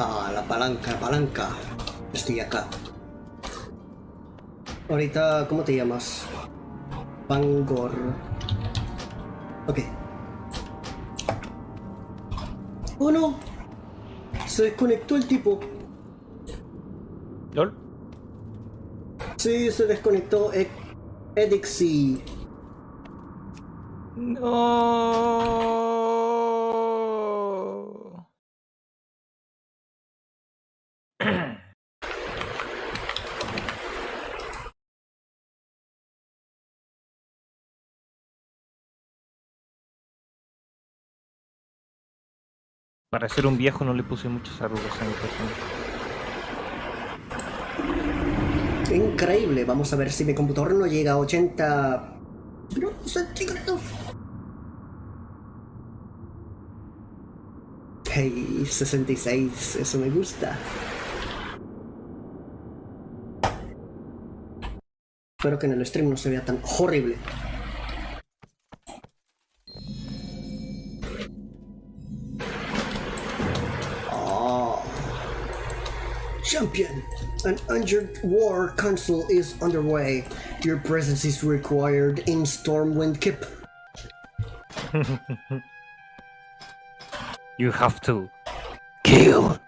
Ah, la palanca. Estoy acá. Ahorita, ¿cómo te llamas? Bangor. Ok. ¡Oh no! Se desconectó el tipo. ¿Lol? Sí, se desconectó Edixi. No. Para ser un viejo no le puse muchas arrugas a mi persona. Increíble. Vamos a ver si mi computador no llega a 80 centígrados. Hey, 66. Eso me gusta. Espero que en el stream no se vea tan horrible. Champion, an injured war council is underway. Your presence is required in Stormwind Keep. You have to kill.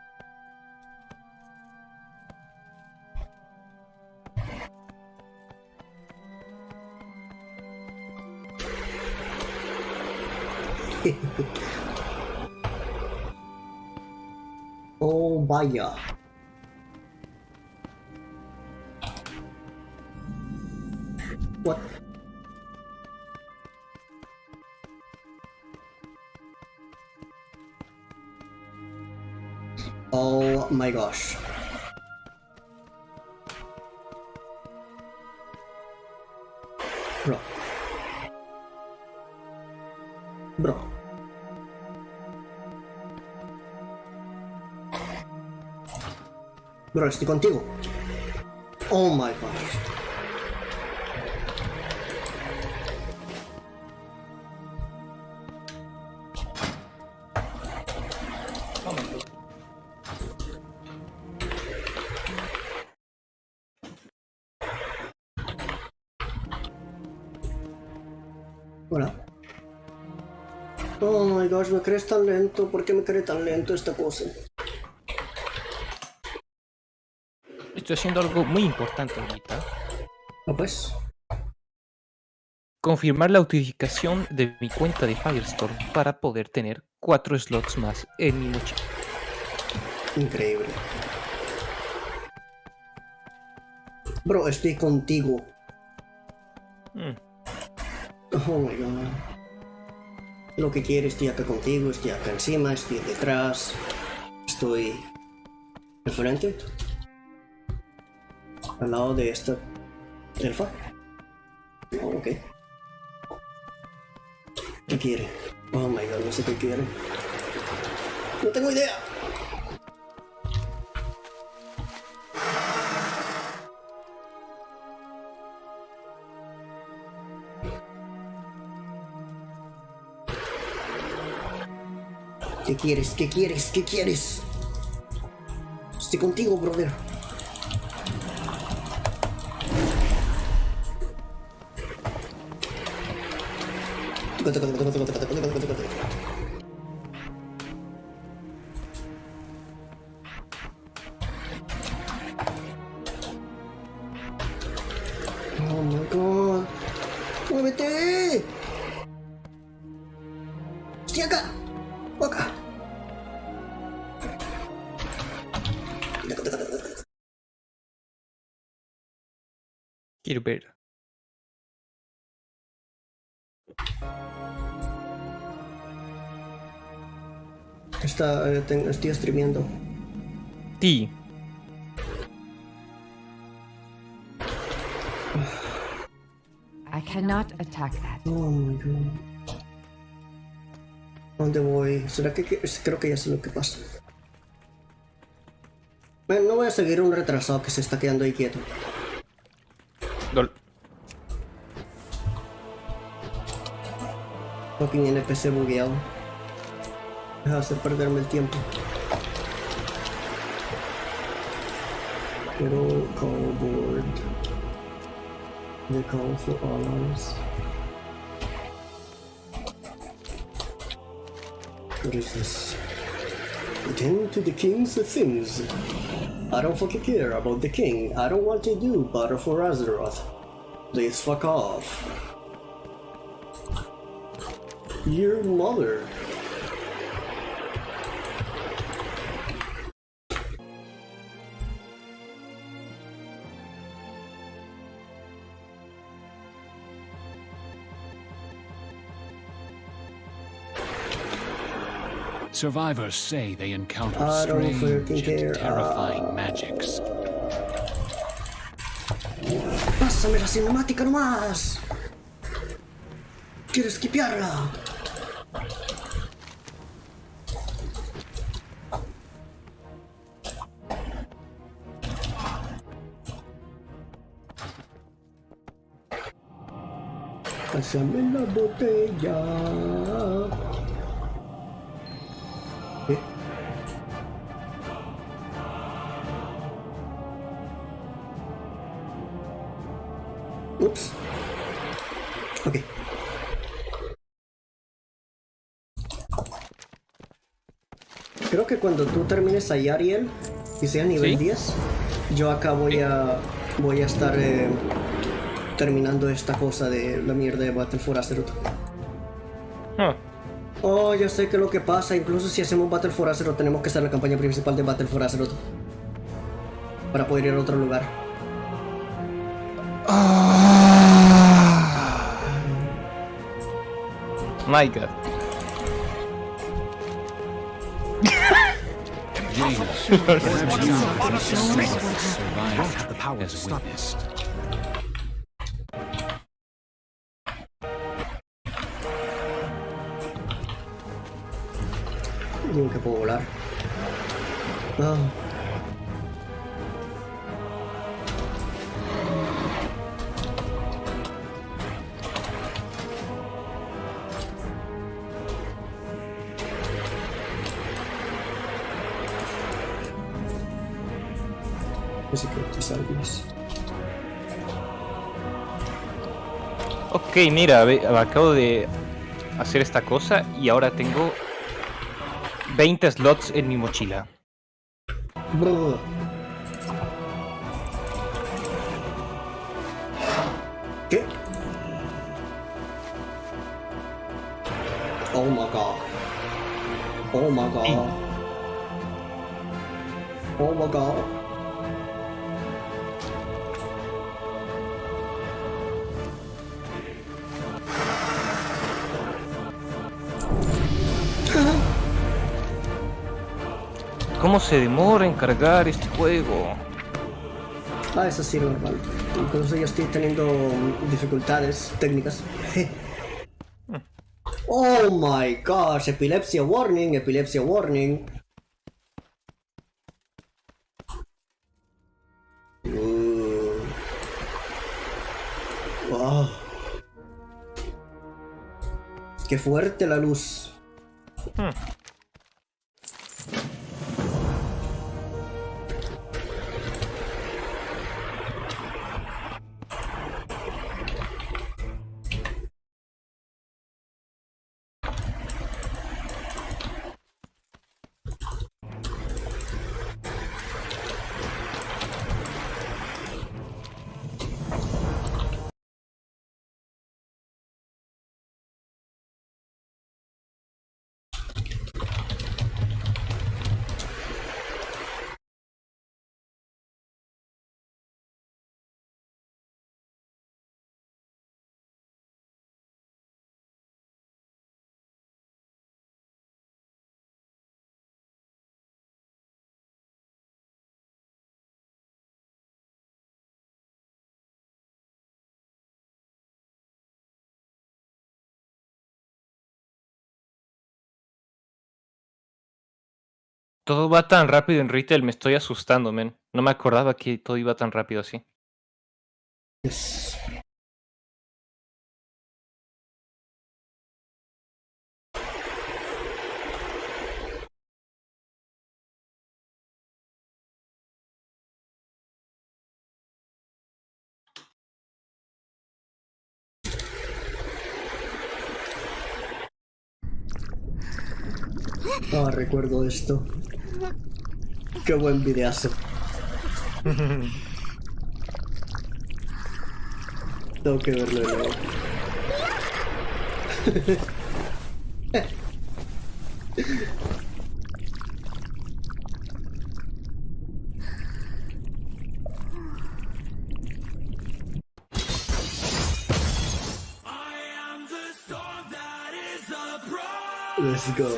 Oh, vaya. What? Oh my gosh. Bro. Bro, estoy contigo. Oh my gosh. Hola. Oh my gosh, me crees tan lento. ¿Por qué me cree tan lento esta cosa? Estoy haciendo algo muy importante ahorita. Ah, pues. Confirmar la autenticación de mi cuenta de Firestorm para poder tener 4 slots más en mi mochila. Increíble. Bro, estoy contigo. Oh my god. Lo que quieres, estoy acá contigo, estoy acá encima, estoy detrás. Estoy de frente. Al lado de esta elfa. Oh, ok. ¿Qué quiere? Oh my god, no sé qué quiere. No tengo idea. ¿Qué quieres? ¿Qué quieres? ¿Qué quieres? Estoy contigo, brother. Oh my god. ¡Muévete! ¡Estoy acá! ¡Acá! Quiero ver. Estoy streameando. Sí. I cannot attack that. Oh my god. ¿Dónde voy? ¿Será que creo que ya sé lo que pasa? Bueno, no voy a seguir un retrasado que se está quedando ahí quieto. Lol. Fucking NPC bugueado. Deja de hacer perderme el tiempo. Little call board. The call for all arms. What is this? Attend to the king's things. I don't fucking care about the king. I don't want to do butter for Azeroth. Please fuck off. Your mother. Survivors say they encounter I don't strange fucking care. and terrifying magics. ¡Pásame la cinemática nomás! ¡Quiero skipearla! Pásame la botella. ¿Qué? Ups. Ok. Creo que cuando tú termines ahí, Ariel, y seas nivel ¿Sí? 10, yo acá voy a estar terminando esta cosa de la mierda de Battle for Azeroth. Ah, Oh, yo sé que lo que pasa, incluso si hacemos Battle for Azeroth, tenemos que hacer la campaña principal de Battle for Azeroth para poder ir a otro lugar. my god. Jaina, perhaps you are the survived have the power to as stop it. witnessed. Digo que puedo volar. Ah. Así que te salves. Ok, mira, acabo de hacer esta cosa y ahora tengo 20 slots en mi mochila. Brr. ¿Qué? Oh my god. Oh my god. Oh my god. ¿Cómo se demora en cargar este juego? Ah, eso sí, normal. Incluso yo estoy teniendo dificultades técnicas. Oh my gosh, epilepsia warning, epilepsia warning. Wow. Qué fuerte la luz. Todo va tan rápido en retail, me estoy asustando, men. No me acordaba que todo iba tan rápido así. Yes. Ah, recuerdo esto. Qué buen videazo. Tengo que verlo de nuevo. Let's go.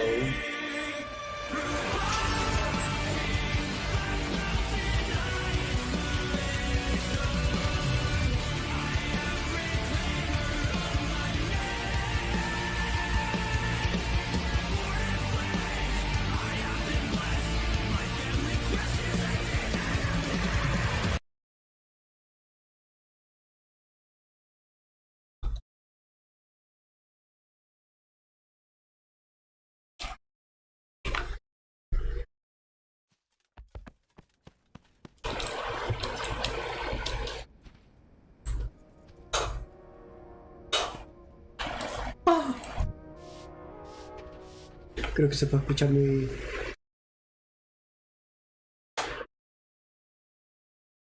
Creo que se puede escuchar mi...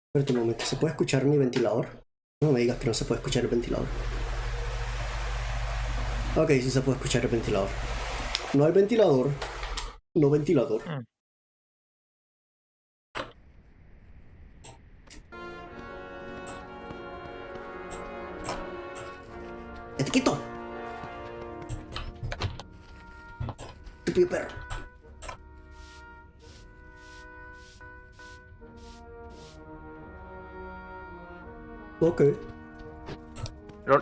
Espérate un momento, ¿se puede escuchar mi ventilador? No me digas que no se puede escuchar el ventilador. Ok, sí se puede escuchar el ventilador. No hay ventilador. No ventilador. ¡Ya te quito! ¡Estúpido perro! Ok. Lol.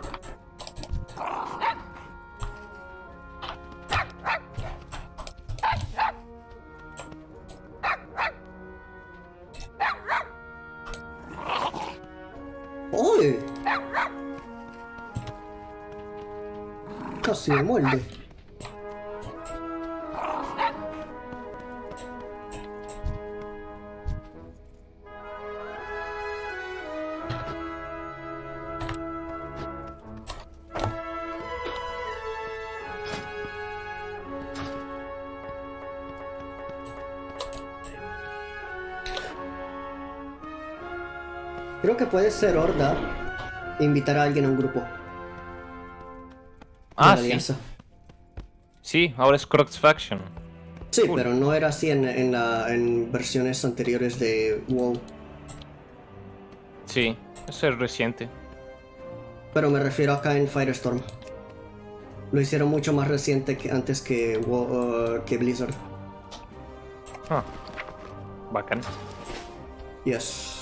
¡Oye! Casi me muerde. Creo que puede ser horda invitar a alguien a un grupo. Ah, De la sí. alianza. Sí, ahora es Crocs Faction. Sí, Cool. pero no era así en versiones anteriores de WoW. Sí, eso es reciente. Pero me refiero acá en Firestorm. Lo hicieron mucho más reciente que antes que, que Blizzard. Ah, bacán. Yes.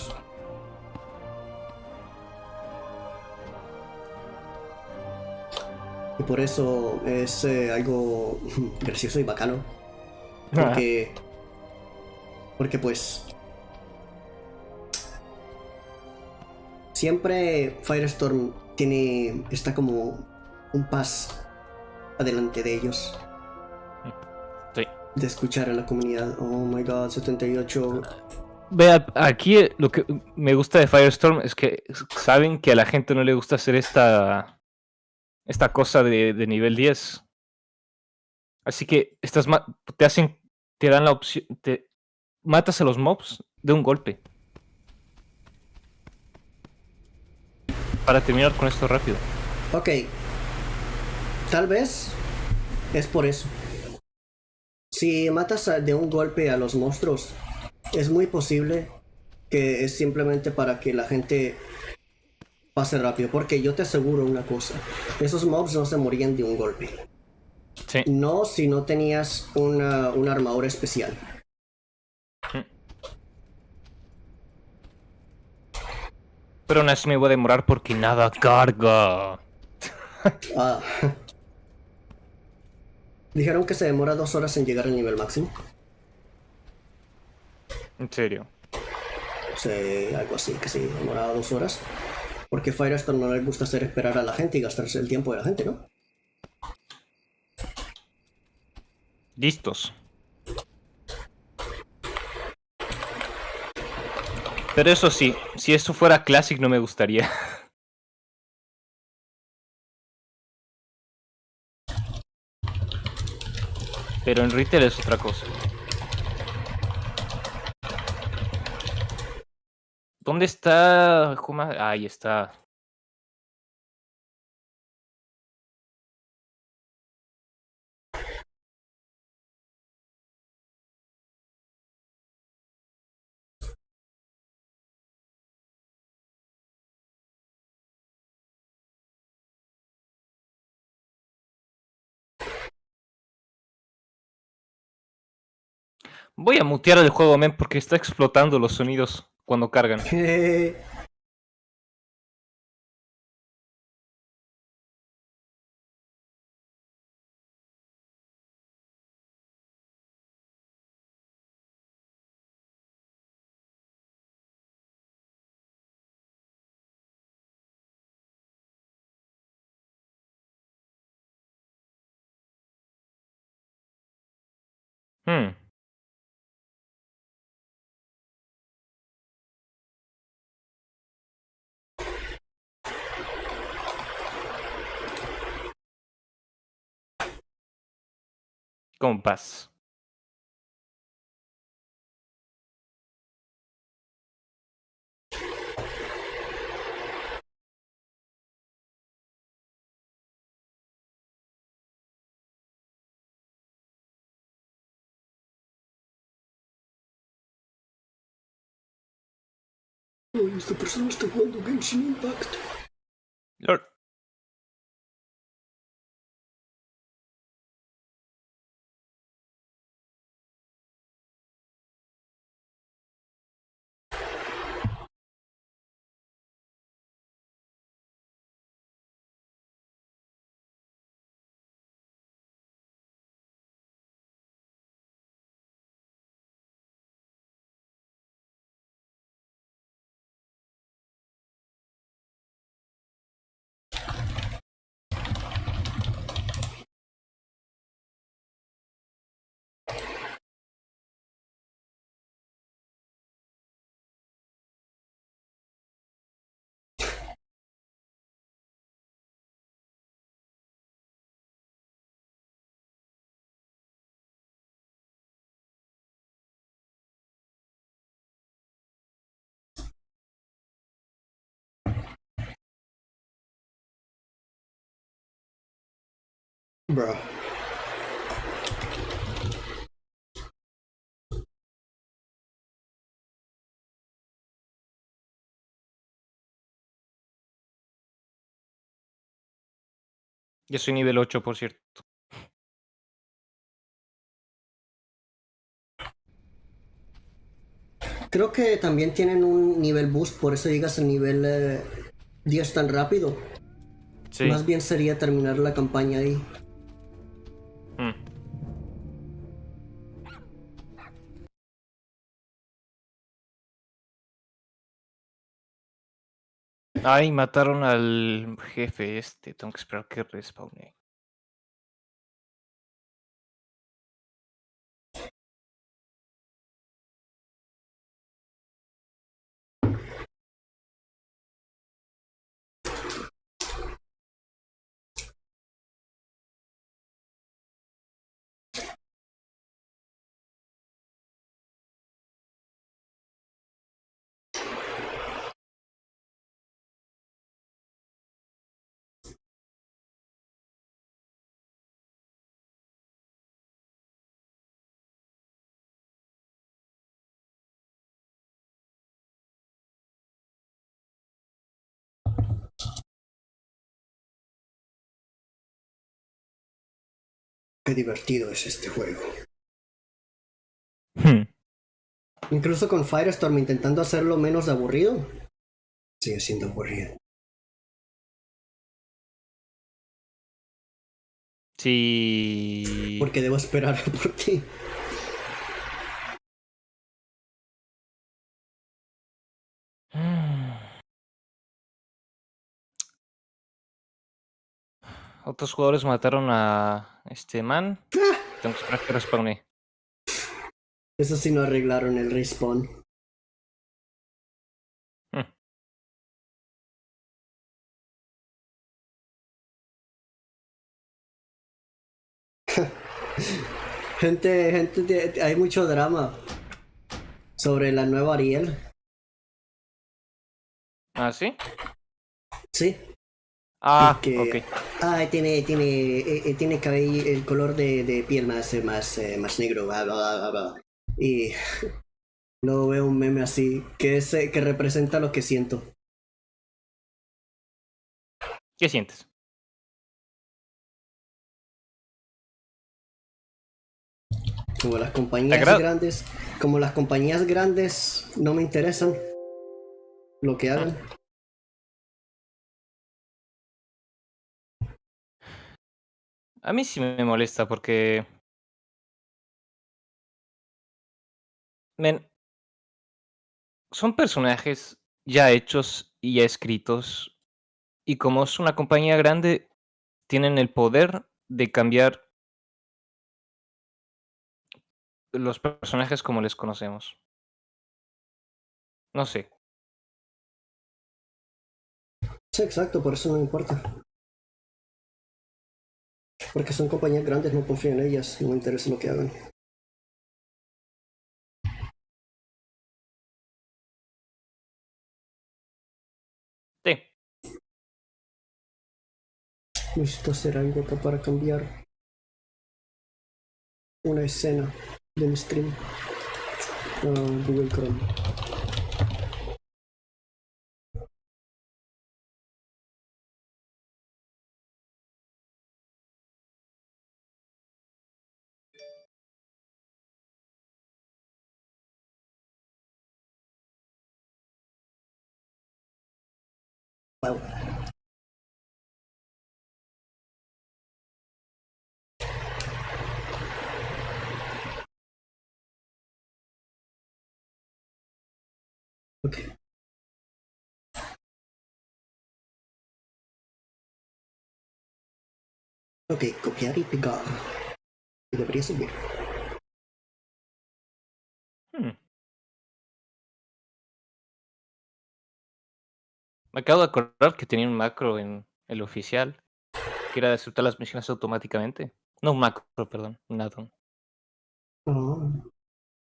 Y por eso es algo gracioso y bacano. Porque pues siempre Firestorm está como un paso adelante de ellos. Sí. De escuchar a la comunidad. Oh my god, 78. Vea, aquí lo que me gusta de Firestorm es que saben que a la gente no le gusta hacer esta cosa de nivel 10. Así que te dan la opción, matas a los mobs de un golpe. Para terminar con esto rápido. Ok. Tal vez es por eso. Si matas de un golpe a los monstruos, es muy posible que es simplemente para que la gente pase rápido. Porque yo te aseguro una cosa. Esos mobs no se morían de un golpe. Sí. No si no tenías una armadura especial. Pero aún así me voy a demorar porque nada carga. Ah. Dijeron que se demora 2 horas en llegar al nivel máximo. En serio. Sí, algo así, que sí, demoraba 2 horas. Porque Firestorm no le gusta hacer esperar a la gente y gastarse el tiempo de la gente, ¿no? Listos. Pero eso sí, si eso fuera Classic no me gustaría. Pero en retail es otra cosa. ¿Dónde está Juma? Ahí está. Voy a mutear el juego, men, porque está explotando los sonidos cuando cargan. Hmm. Compás. Uy, esta persona está jugando Genshin Impact. Lord. Bro. Yo soy nivel 8, por cierto. Creo que también tienen un nivel boost, por eso llegas al nivel 10 tan rápido. Sí. Más bien sería terminar la campaña ahí. Hmm. Ay, mataron al jefe este. Tengo que esperar que respawne. Qué divertido es este juego. Hmm. Incluso con Firestorm intentando hacerlo menos aburrido, sigue siendo aburrido. Sí. Porque debo esperar por ti. Otros jugadores mataron a este man. Tengo que esperar que respawne. Eso sí no arreglaron el respawn. Hmm. Hay mucho drama sobre la nueva Ariel. ¿Ah, sí? Sí. Ah, Que ok. tiene cabello, el color de piel más negro, bla, bla, bla, bla. Y luego veo un meme así que representa lo que siento. ¿Qué sientes? Como las ¿Te compañías agrada? grandes, como las compañías grandes no me interesan lo que hagan. A mí sí me molesta porque, men, son personajes ya hechos y ya escritos, y como es una compañía grande, tienen el poder de cambiar los personajes como les conocemos. No sé. Sí, exacto, por eso no me importa. Porque son compañías grandes, no confío en ellas, no me interesa lo que hagan. Sí. Necesito hacer algo acá para cambiar una escena de mi stream. Google Chrome. Wow. Ok. Ok, copiar y pegar. Y debería servir. Hmm. Me acabo de acordar que tenía un macro en el oficial que era de aceptar las misiones automáticamente. No un macro, perdón, un addon. Oh.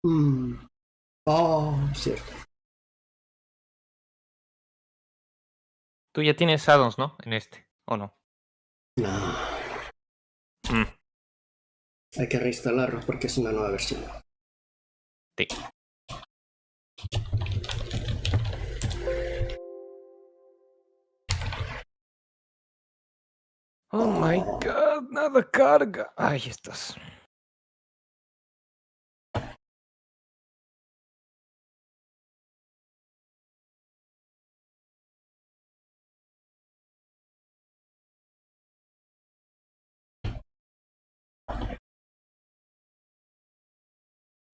Mm. Oh, cierto. Tú ya tienes addons, ¿no? En este, ¿o no? No. Mm, Hay que reinstalarlo porque es una nueva versión. sí. Oh my god, nada carga. Ahí estás.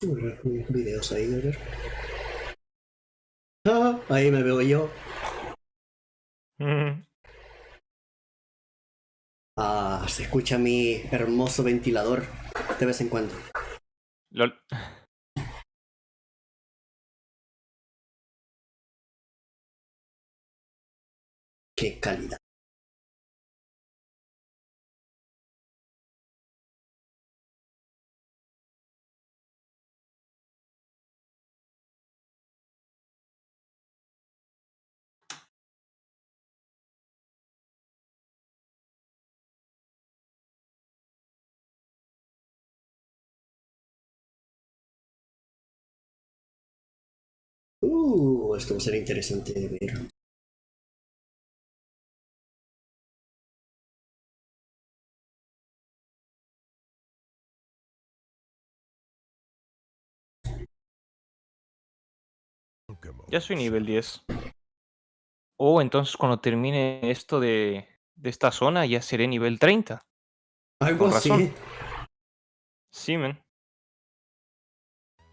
Videos ahí, a ver. Ah, ahí me veo yo. Mm, Ah, se escucha mi hermoso ventilador de vez en cuando. lol. Qué calidad. Esto va a ser interesante de ver. Ya soy nivel 10. Oh, entonces cuando termine esto de esta zona ya seré nivel 30. Algo Con razón. así. Sí, men.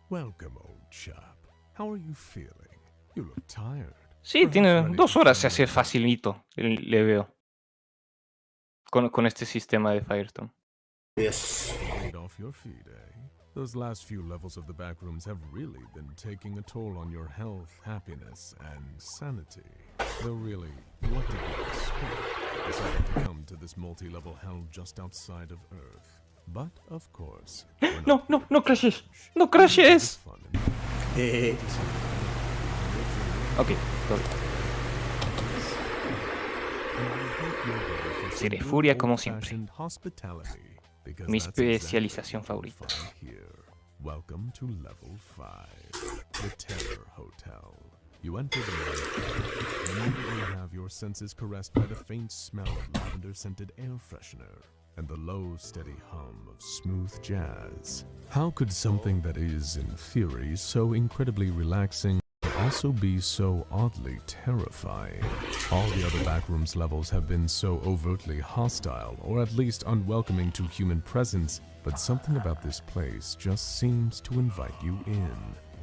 Welcome, old chap. How are you feeling? You look tired. Sí, Perhaps tiene ready 2 to horas, se finally hace rest. facilito, le veo. Con este sistema de Firestorm. Yes. Weight off your feet, eh? Those last few levels of the back rooms have really been taking a toll on your health, happiness, and sanity. Though really, what did you expect? Deciding to come to this multi-level hell just outside of Earth. But of course, No, no, no crashes. No crashes. Ok, todo bien. Seré furia como siempre. Mi especialización favorita. Welcome to level 5, the Terror Hotel. You enter the night and immediately have your senses caressed by the faint smell of lavender-scented air freshener and the low, steady hum of smooth jazz. How could something that is, in theory, so incredibly relaxing also be so oddly terrifying? All the other backrooms levels have been so overtly hostile, or at least unwelcoming to human presence, but something about this place just seems to invite you in.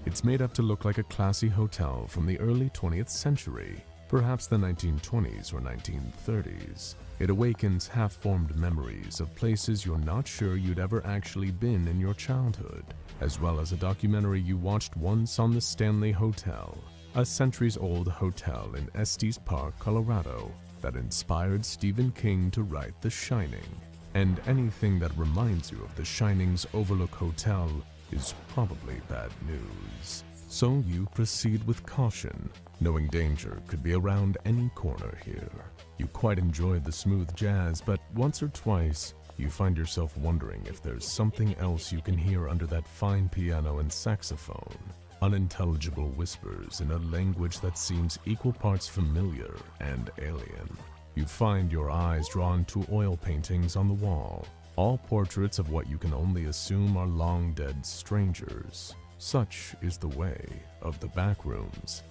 It's made up to look like a classy hotel from the early 20th century, perhaps the 1920s or 1930s. It awakens half-formed memories of places you're not sure you'd ever actually been in your childhood, as well as a documentary you watched once on the Stanley Hotel, a centuries-old hotel in Estes Park, Colorado, that inspired Stephen King to write The Shining. And anything that reminds you of The Shining's Overlook Hotel is probably bad news. So you proceed with caution, knowing danger could be around any corner here. You quite enjoyed the smooth jazz, but once or twice, you find yourself wondering if there's something else you can hear under that fine piano and saxophone. Unintelligible whispers in a language that seems equal parts familiar and alien. You find your eyes drawn to oil paintings on the wall, all portraits of what you can only assume are long-dead strangers. Such is the way of the backrooms.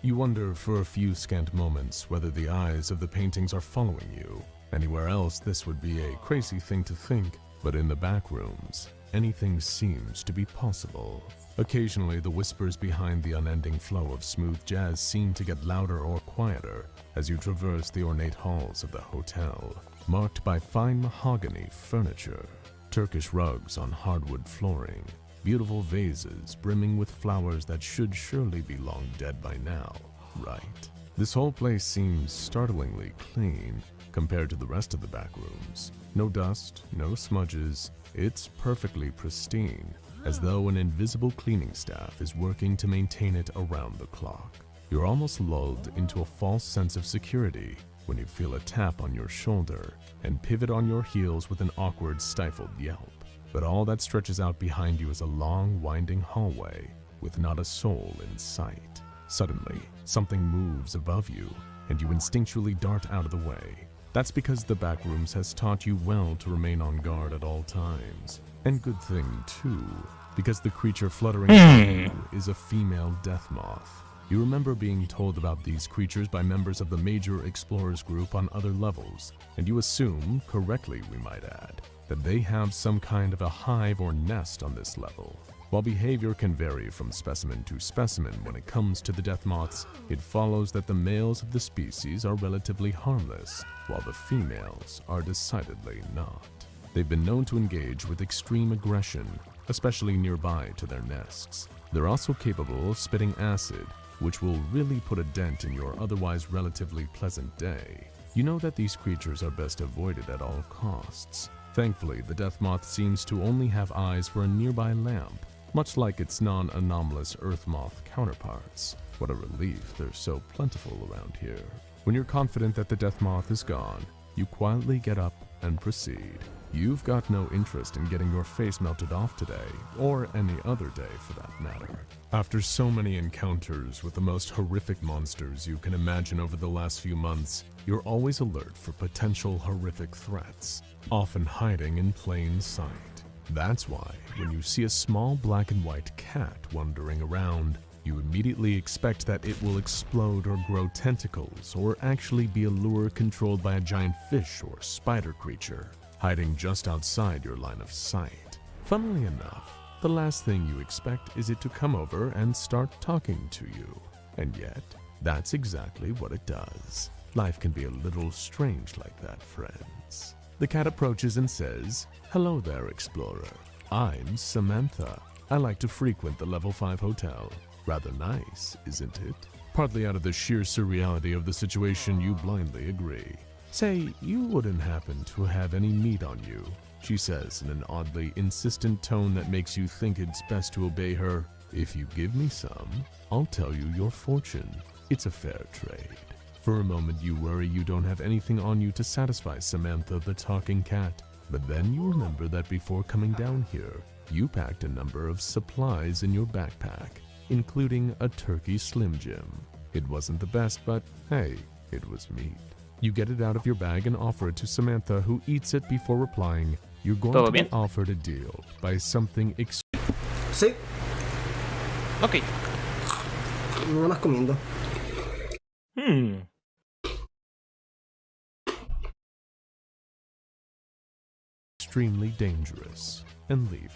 You wonder for a few scant moments whether the eyes of the paintings are following you. Anywhere else this would be a crazy thing to think, but in the backrooms, anything seems to be possible. Occasionally, the whispers behind the unending flow of smooth jazz seem to get louder or quieter as you traverse the ornate halls of the hotel, marked by fine mahogany furniture, Turkish rugs on hardwood flooring, beautiful vases brimming with flowers that should surely be long dead by now, right? This whole place seems startlingly clean compared to the rest of the backrooms. No dust, no smudges, it's perfectly pristine, as though an invisible cleaning staff is working to maintain it around the clock. You're almost lulled into a false sense of security when you feel a tap on your shoulder and pivot on your heels with an awkward, stifled yelp. But all that stretches out behind you is a long, winding hallway with not a soul in sight. Suddenly, something moves above you, and you instinctually dart out of the way. That's because the backrooms has taught you well to remain on guard at all times. And good thing, too, because the creature fluttering above you is a female death moth. You remember being told about these creatures by members of the major explorers group on other levels, and you assume, correctly we might add, that they have some kind of a hive or nest on this level. While behavior can vary from specimen to specimen when it comes to the death moths, it follows that the males of the species are relatively harmless, while the females are decidedly not. They've been known to engage with extreme aggression, especially nearby to their nests. They're also capable of spitting acid, which will really put a dent in your otherwise relatively pleasant day. You know that these creatures are best avoided at all costs. Thankfully, the death moth seems to only have eyes for a nearby lamp, much like its non-anomalous earth moth counterparts. What a relief they're so plentiful around here. When you're confident that the death moth is gone, you quietly get up and proceed. You've got no interest in getting your face melted off today, or any other day for that matter. After so many encounters with the most horrific monsters you can imagine over the last few months, you're always alert for potential horrific threats, often hiding in plain sight. That's why, when you see a small black and white cat wandering around, you immediately expect that it will explode or grow tentacles, or actually be a lure controlled by a giant fish or spider creature, hiding just outside your line of sight. Funnily enough, the last thing you expect is it to come over and start talking to you. And yet, that's exactly what it does. Life can be a little strange like that, friends. The cat approaches and says, "Hello there, explorer. I'm Samantha. I like to frequent the level 5 hotel. Rather nice, isn't it?" Partly out of the sheer surreality of the situation, you blindly agree. "Say, you wouldn't happen to have any meat on you?" she says in an oddly insistent tone that makes you think it's best to obey her. If you give me some, I'll tell you your fortune. It's a fair trade. For a moment you worry you don't have anything on you to satisfy Samantha the talking cat, but then you remember that before coming down here, you packed a number of supplies in your backpack, including a turkey Slim Jim. It wasn't the best, but hey, it was meat. You get it out of your bag and offer it to Samantha, who eats it before replying, you're going ¿Todo to be bien? offered a deal by something Sí, Ok. nada más comiendo. extremely dangerous, and leaving.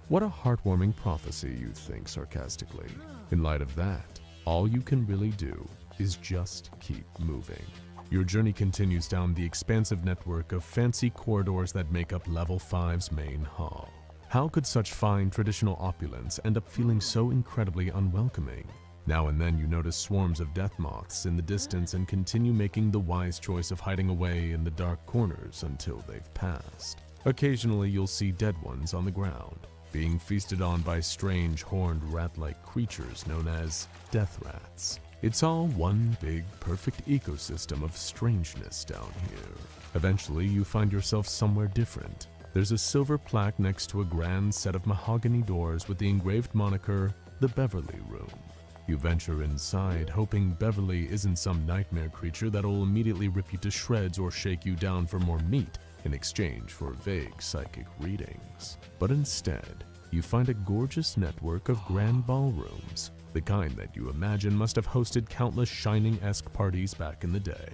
What a heartwarming prophecy, you think sarcastically. In light of that, all you can really do is just keep moving. Your journey continues down the expansive network of fancy corridors that make up Level 5's main hall. How could such fine traditional opulence end up feeling so incredibly unwelcoming? Now and then you notice swarms of death moths in the distance and continue making the wise choice of hiding away in the dark corners until they've passed. Occasionally you'll see dead ones on the ground, being feasted on by strange horned rat-like creatures known as death rats. It's all one big, perfect ecosystem of strangeness down here. Eventually, you find yourself somewhere different. There's a silver plaque next to a grand set of mahogany doors with the engraved moniker, the Beverly Room. You venture inside, hoping Beverly isn't some nightmare creature that'll immediately rip you to shreds or shake you down for more meat in exchange for vague psychic readings. But instead, you find a gorgeous network of grand ballrooms, the kind that you imagine must have hosted countless Shining-esque parties back in the day.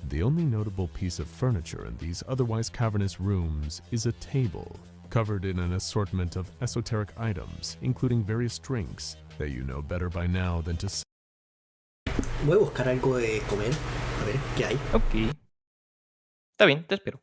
The only notable piece of furniture in these otherwise cavernous rooms is a table, covered in an assortment of esoteric items, including various drinks that you know better by now than to Voy a buscar algo de comer. A ver, ¿qué hay? Ok. Está bien, te espero.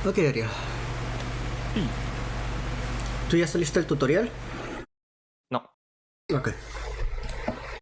Ok, Aria. ¿Tú ya saliste del tutorial? No. Ok.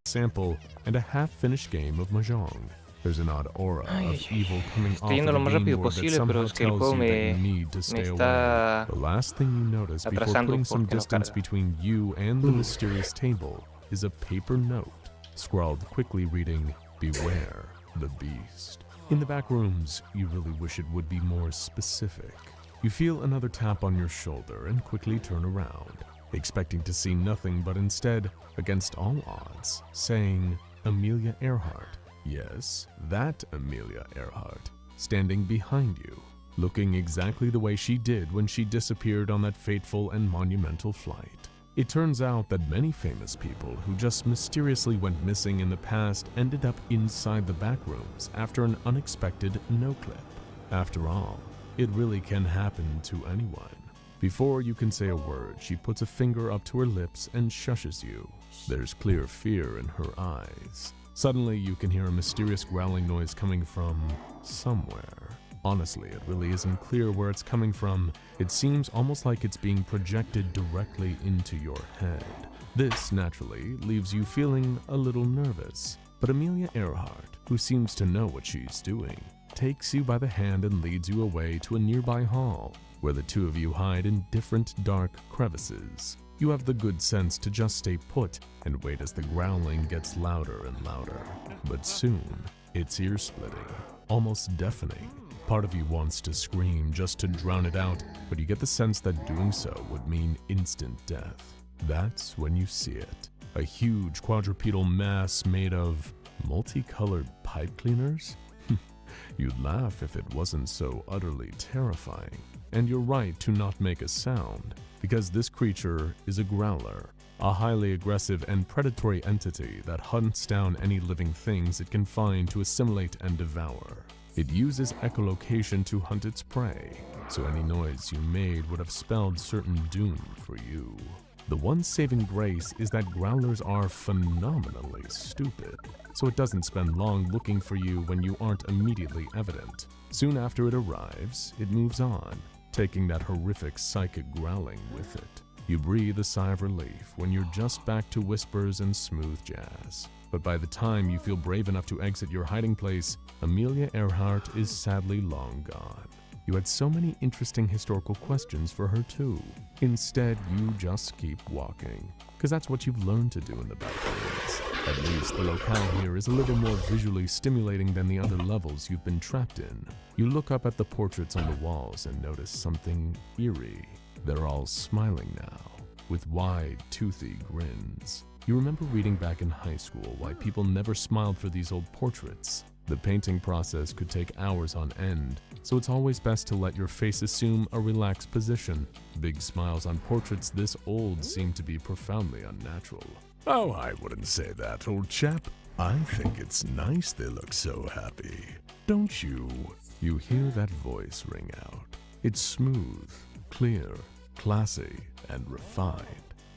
sample and a half-finished game of mahjong. There's an odd aura of evil coming off Estoy of yendo lo the más game rápido board that posible, somehow pero es que el tells juego you that you me need to stay away. está The last thing you notice before atrasando putting some porque no distance carga. between you and the mysterious table is a paper note, scrawled quickly reading, "Beware the beast." In the back rooms, you really wish it would be more specific. You feel another tap on your shoulder and quickly turn around, expecting to see nothing but instead, against all odds, saying, "Amelia Earhart." Yes, that Amelia Earhart, standing behind you, looking exactly the way she did when she disappeared on that fateful and monumental flight. It turns out that many famous people who just mysteriously went missing in the past ended up inside the back rooms after an unexpected no-clip. After all, it really can happen to anyone. Before you can say a word, she puts a finger up to her lips and shushes you. There's clear fear in her eyes. Suddenly, you can hear a mysterious growling noise coming from somewhere. Honestly, it really isn't clear where it's coming from. It seems almost like it's being projected directly into your head. This, naturally, leaves you feeling a little nervous. But Amelia Earhart, who seems to know what she's doing, takes you by the hand and leads you away to a nearby hall, where the two of you hide in different dark crevices. You have the good sense to just stay put and wait as the growling gets louder and louder. But soon, it's ear-splitting, almost deafening. Part of you wants to scream just to drown it out, but you get the sense that doing so would mean instant death. That's when you see it. A huge quadrupedal mass made of multicolored pipe cleaners? You'd laugh if it wasn't so utterly terrifying. And you're right to not make a sound, because this creature is a growler, a highly aggressive and predatory entity that hunts down any living things it can find to assimilate and devour. It uses echolocation to hunt its prey, so any noise you made would have spelled certain doom for you. The one saving grace is that growlers are phenomenally stupid, so it doesn't spend long looking for you when you aren't immediately evident. Soon after it arrives, it moves on, taking that horrific psychic growling with it. You breathe a sigh of relief when you're just back to whispers and smooth jazz. But by the time you feel brave enough to exit your hiding place, Amelia Earhart is sadly long gone. You had so many interesting historical questions for her too. Instead, you just keep walking, because that's what you've learned to do in the balconies. At least the locale here is a little more visually stimulating than the other levels you've been trapped in. You look up at the portraits on the walls and notice something eerie. They're all smiling now, with wide, toothy grins. You remember reading back in high school why people never smiled for these old portraits. The painting process could take hours on end, so it's always best to let your face assume a relaxed position. Big smiles on portraits this old seem to be profoundly unnatural. Oh, I wouldn't say that, old chap. I think it's nice they look so happy. Don't you? You hear that voice ring out. It's smooth, clear, classy, and refined,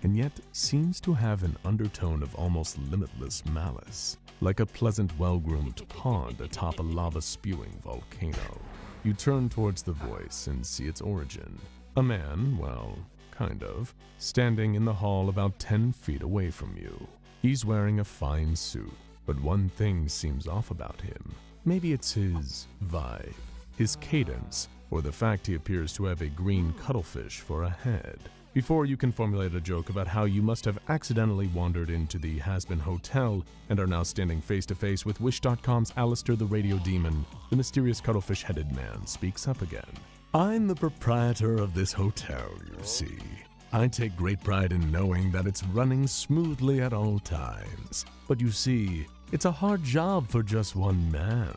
and yet seems to have an undertone of almost limitless malice. Like a pleasant, well-groomed pond atop a lava-spewing volcano. You turn towards the voice and see its origin. A man, well, kind of, standing in the hall about 10 feet away from you. He's wearing a fine suit, but one thing seems off about him. Maybe it's his vibe, his cadence, or the fact he appears to have a green cuttlefish for a head. Before you can formulate a joke about how you must have accidentally wandered into the Has-Been Hotel and are now standing face-to-face with Wish.com's Alistair the Radio Demon, the mysterious cuttlefish-headed man speaks up again. I'm the proprietor of this hotel, you see. I take great pride in knowing that it's running smoothly at all times. But you see, it's a hard job for just one man,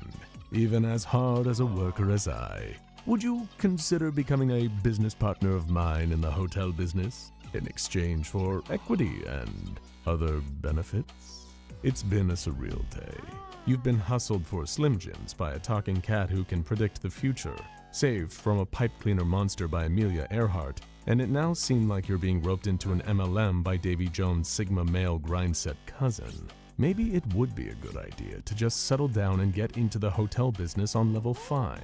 even as hard as a worker as I. Would you consider becoming a business partner of mine in the hotel business in exchange for equity and other benefits? It's been a surreal day. You've been hustled for Slim Jims by a talking cat who can predict the future, saved from a pipe cleaner monster by Amelia Earhart, and it now seemed like you're being roped into an MLM by Davy Jones' Sigma male grindset cousin. Maybe it would be a good idea to just settle down and get into the hotel business on level 5.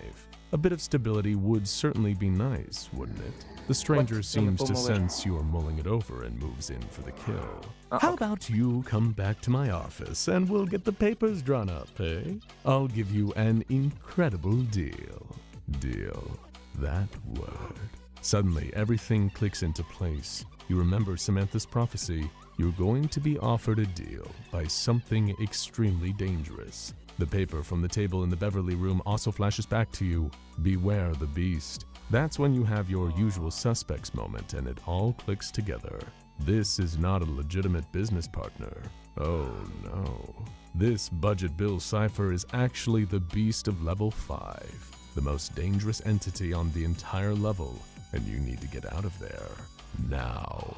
A bit of stability would certainly be nice, wouldn't it? The stranger seems to sense you are mulling it over and moves in for the kill. How about you come back to my office and we'll get the papers drawn up, eh? I'll give you an incredible deal. Deal. That word. Suddenly, everything clicks into place. You remember Samantha's prophecy. You're going to be offered a deal by something extremely dangerous. The paper from the table in the Beverly room also flashes back to you. Beware the beast. That's when you have your usual suspects moment and it all clicks together. This is not a legitimate business partner. Oh no. This budget bill cipher is actually the beast of level 5. The most dangerous entity on the entire level, and you need to get out of there. Now.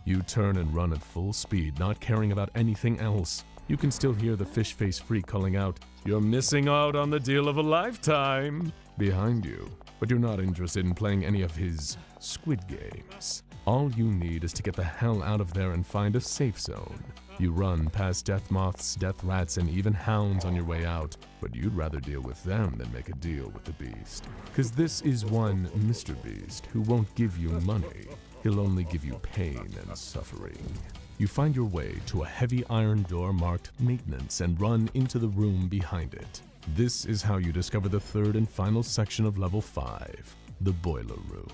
You turn and run at full speed, not caring about anything else. You can still hear the fish-face freak calling out, "You're missing out on the deal of a lifetime!" behind you, but you're not interested in playing any of his Squid Games. All you need is to get the hell out of there and find a safe zone. You run past death moths, death rats, and even hounds on your way out, but you'd rather deal with them than make a deal with the beast. 'Cause this is one Mr. Beast who won't give you money. He'll only give you pain and suffering. You find your way to a heavy iron door marked Maintenance and run into the room behind it. This is how you discover the third and final section of level 5, the boiler room.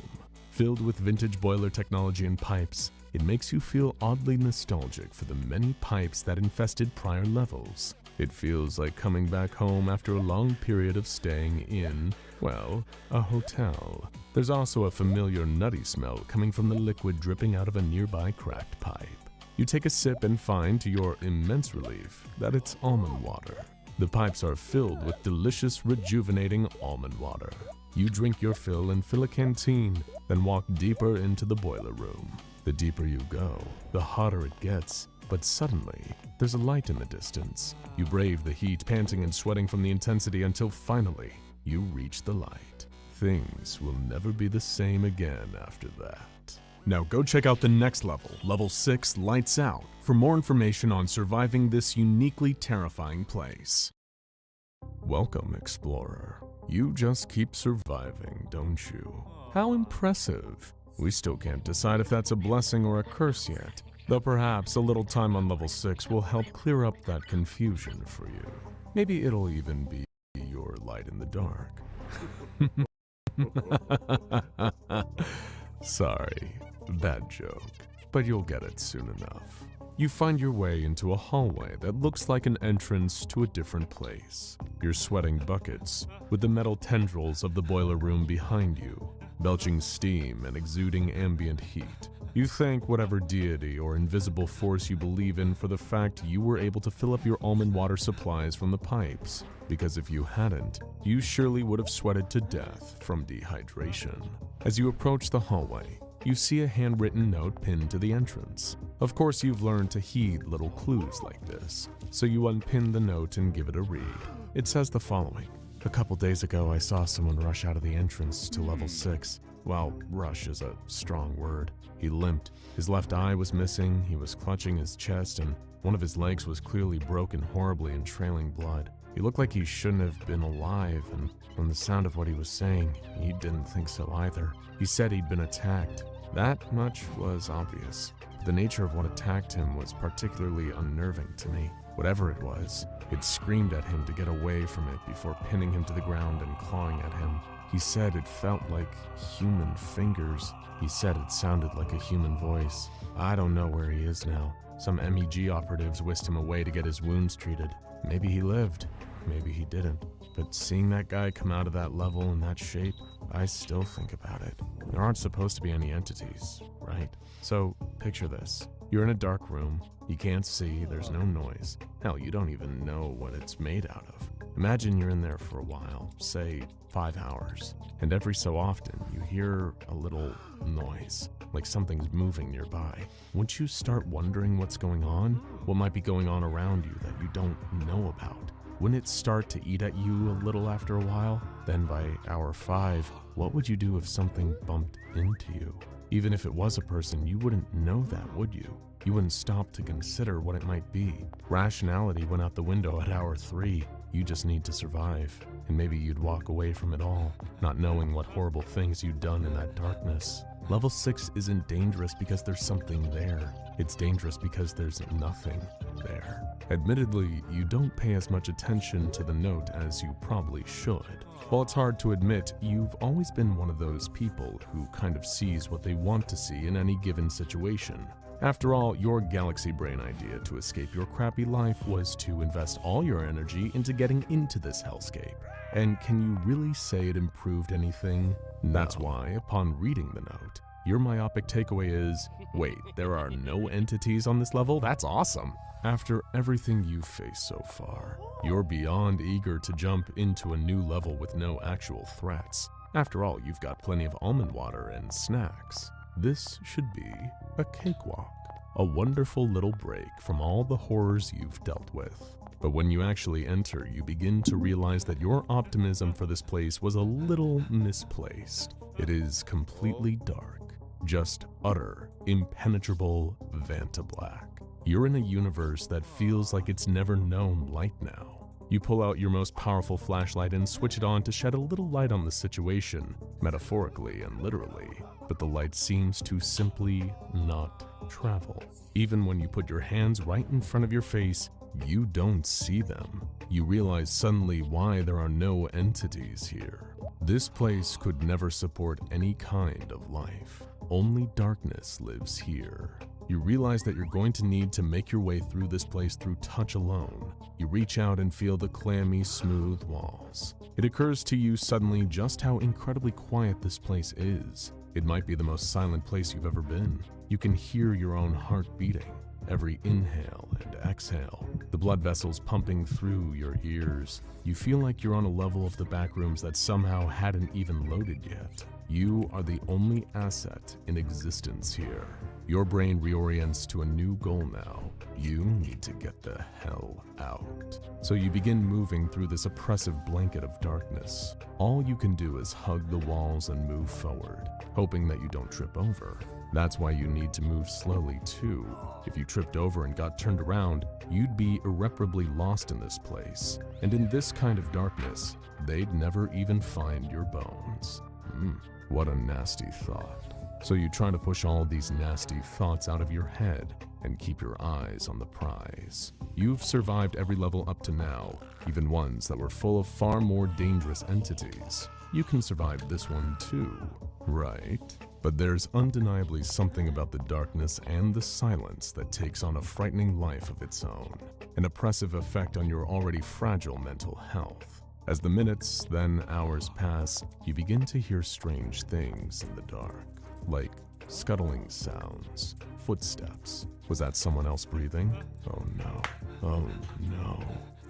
Filled with vintage boiler technology and pipes, it makes you feel oddly nostalgic for the many pipes that infested prior levels. It feels like coming back home after a long period of staying in, well, a hotel. There's also a familiar nutty smell coming from the liquid dripping out of a nearby cracked pipe. You take a sip and find, to your immense relief, that it's almond water. The pipes are filled with delicious, rejuvenating almond water. You drink your fill and fill a canteen, then walk deeper into the boiler room. The deeper you go, the hotter it gets, but suddenly, there's a light in the distance. You brave the heat, panting and sweating from the intensity until finally, you reach the light. Things will never be the same again after that. Now go check out the next level, Level 6 Lights Out, for more information on surviving this uniquely terrifying place. Welcome, Explorer. You just keep surviving, don't you? How impressive. We still can't decide if that's a blessing or a curse yet, though perhaps a little time on Level 6 will help clear up that confusion for you. Maybe it'll even be your light in the dark. Sorry, bad joke, but you'll get it soon enough. You find your way into a hallway that looks like an entrance to a different place. You're sweating buckets, with the metal tendrils of the boiler room behind you, belching steam and exuding ambient heat. You thank whatever deity or invisible force you believe in for the fact you were able to fill up your almond water supplies from the pipes, because if you hadn't, you surely would have sweated to death from dehydration. As you approach the hallway, you see a handwritten note pinned to the entrance. Of course, you've learned to heed little clues like this, so you unpin the note and give it a read. It says the following. A couple days ago, I saw someone rush out of the entrance to Level 6. Well, rush is a strong word. He limped. His left eye was missing, he was clutching his chest, and one of his legs was clearly broken horribly and trailing blood. He looked like he shouldn't have been alive, and from the sound of what he was saying, he didn't think so either. He said he'd been attacked. That much was obvious. The nature of what attacked him was particularly unnerving to me. Whatever it was, it screamed at him to get away from it before pinning him to the ground and clawing at him. He said it felt like human fingers. He said it sounded like a human voice. I don't know where he is now. Some MEG operatives whisked him away to get his wounds treated. Maybe he lived, maybe he didn't. But seeing that guy come out of that level in that shape, I still think about it. There aren't supposed to be any entities, right? So, picture this. You're in a dark room, you can't see, there's no noise. Hell, you don't even know what it's made out of. Imagine you're in there for a while, say 5 hours, and every so often you hear a little noise, like something's moving nearby. Wouldn't you start wondering what's going on? What might be going on around you that you don't know about? Wouldn't it start to eat at you a little after a while? Then by hour 5, what would you do if something bumped into you? Even if it was a person, you wouldn't know that, would you? You wouldn't stop to consider what it might be. Rationality went out the window at hour 3. You just need to survive. And maybe you'd walk away from it all, not knowing what horrible things you'd done in that darkness. Level 6 isn't dangerous because there's something there. It's dangerous because there's nothing there. Admittedly, you don't pay as much attention to the note as you probably should. While it's hard to admit, you've always been one of those people who kind of sees what they want to see in any given situation. After all, your galaxy brain idea to escape your crappy life was to invest all your energy into getting into this hellscape. And can you really say it improved anything? That's why, upon reading the note, your myopic takeaway is, wait, there are no entities on this level? That's awesome! After everything you've faced so far, you're beyond eager to jump into a new level with no actual threats. After all, you've got plenty of almond water and snacks. This should be a cakewalk, a wonderful little break from all the horrors you've dealt with. But when you actually enter, you begin to realize that your optimism for this place was a little misplaced. It is completely dark, just utter, impenetrable Vantablack. You're in a universe that feels like it's never known light now. You pull out your most powerful flashlight and switch it on to shed a little light on the situation, metaphorically and literally, but the light seems to simply not travel. Even when you put your hands right in front of your face, you don't see them. You realize suddenly why there are no entities here. This place could never support any kind of life. Only darkness lives here. You realize that you're going to need to make your way through this place through touch alone. You reach out and feel the clammy, smooth walls. It occurs to you suddenly just how incredibly quiet this place is. It might be the most silent place you've ever been. You can hear your own heart beating, every inhale and exhale, the blood vessels pumping through your ears. You feel like you're on a level of the back rooms that somehow hadn't even loaded yet. You are the only asset in existence here. Your brain reorients to a new goal now. You need to get the hell out. So you begin moving through this oppressive blanket of darkness. All you can do is hug the walls and move forward, hoping that you don't trip over. That's why you need to move slowly too. If you tripped over and got turned around, you'd be irreparably lost in this place. And in this kind of darkness, they'd never even find your bones. What a nasty thought. So you try to push all these nasty thoughts out of your head and keep your eyes on the prize. You've survived every level up to now, even ones that were full of far more dangerous entities. You can survive this one too, right? But there's undeniably something about the darkness and the silence that takes on a frightening life of its own, an oppressive effect on your already fragile mental health. As the minutes, then hours pass, you begin to hear strange things in the dark, like scuttling sounds, footsteps. Was that someone else breathing? Oh no, oh no.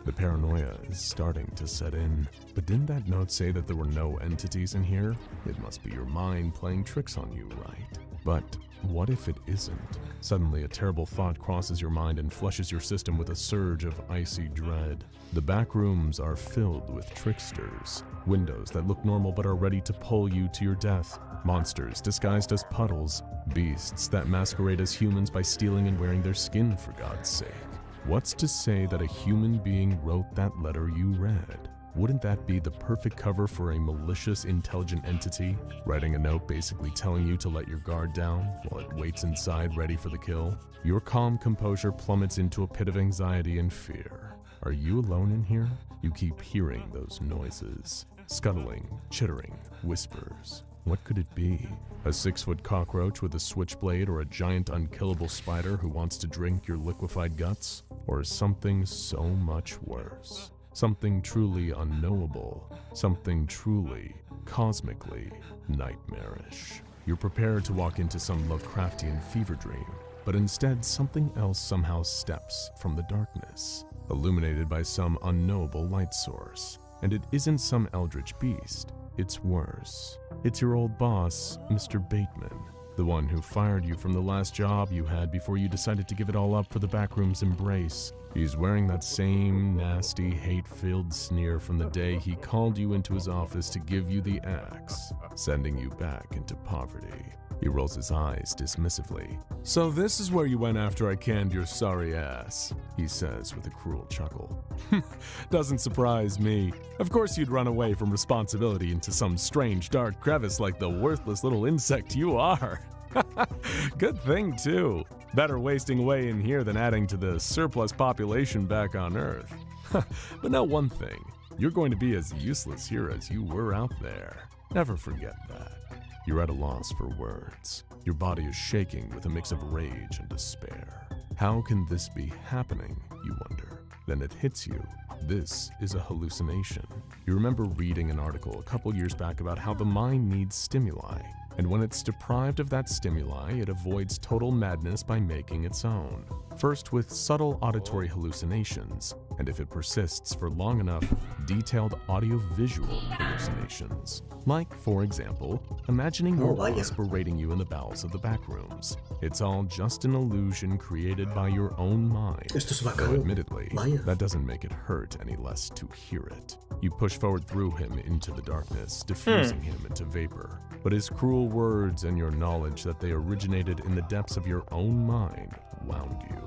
The paranoia is starting to set in. But didn't that note say that there were no entities in here? It must be your mind playing tricks on you, right? But what if it isn't? Suddenly, a terrible thought crosses your mind and flushes your system with a surge of icy dread. The back rooms are filled with tricksters, windows that look normal but are ready to pull you to your death, monsters disguised as puddles, beasts that masquerade as humans by stealing and wearing their skin for God's sake. What's to say that a human being wrote that letter you read? Wouldn't that be the perfect cover for a malicious, intelligent entity, writing a note basically telling you to let your guard down while it waits inside ready for the kill? Your calm composure plummets into a pit of anxiety and fear. Are you alone in here? You keep hearing those noises, scuttling, chittering, whispers. What could it be? A 6-foot cockroach with a switchblade, or a giant unkillable spider who wants to drink your liquefied guts? Or something so much worse? Something truly unknowable, something truly, cosmically nightmarish. You're prepared to walk into some Lovecraftian fever dream, but instead something else somehow steps from the darkness, illuminated by some unknowable light source. And it isn't some eldritch beast, it's worse. It's your old boss, Mr. Bateman, the one who fired you from the last job you had before you decided to give it all up for the backroom's embrace. He's wearing that same nasty, hate-filled sneer from the day he called you into his office to give you the axe, sending you back into poverty. He rolls his eyes dismissively. "So this is where you went after I canned your sorry ass," he says with a cruel chuckle. "Doesn't surprise me. Of course you'd run away from responsibility into some strange dark crevice like the worthless little insect you are. Good thing, too. Better wasting away in here than adding to the surplus population back on Earth. But know one thing, you're going to be as useless here as you were out there. Never forget that." You're at a loss for words. Your body is shaking with a mix of rage and despair. How can this be happening, you wonder? Then it hits you. This is a hallucination. You remember reading an article a couple years back about how the mind needs stimuli, and when it's deprived of that stimuli, it avoids total madness by making its own. First with subtle auditory hallucinations, and if it persists for long enough, detailed audio-visual hallucinations. Like, for example, imagining your boss berating you in the bowels of the back rooms. It's all just an illusion created by your own mind. Though admittedly, that doesn't make it hurt any less to hear it. You push forward through him into the darkness, diffusing him into vapor. But his cruel words and your knowledge that they originated in the depths of your own mind wound you.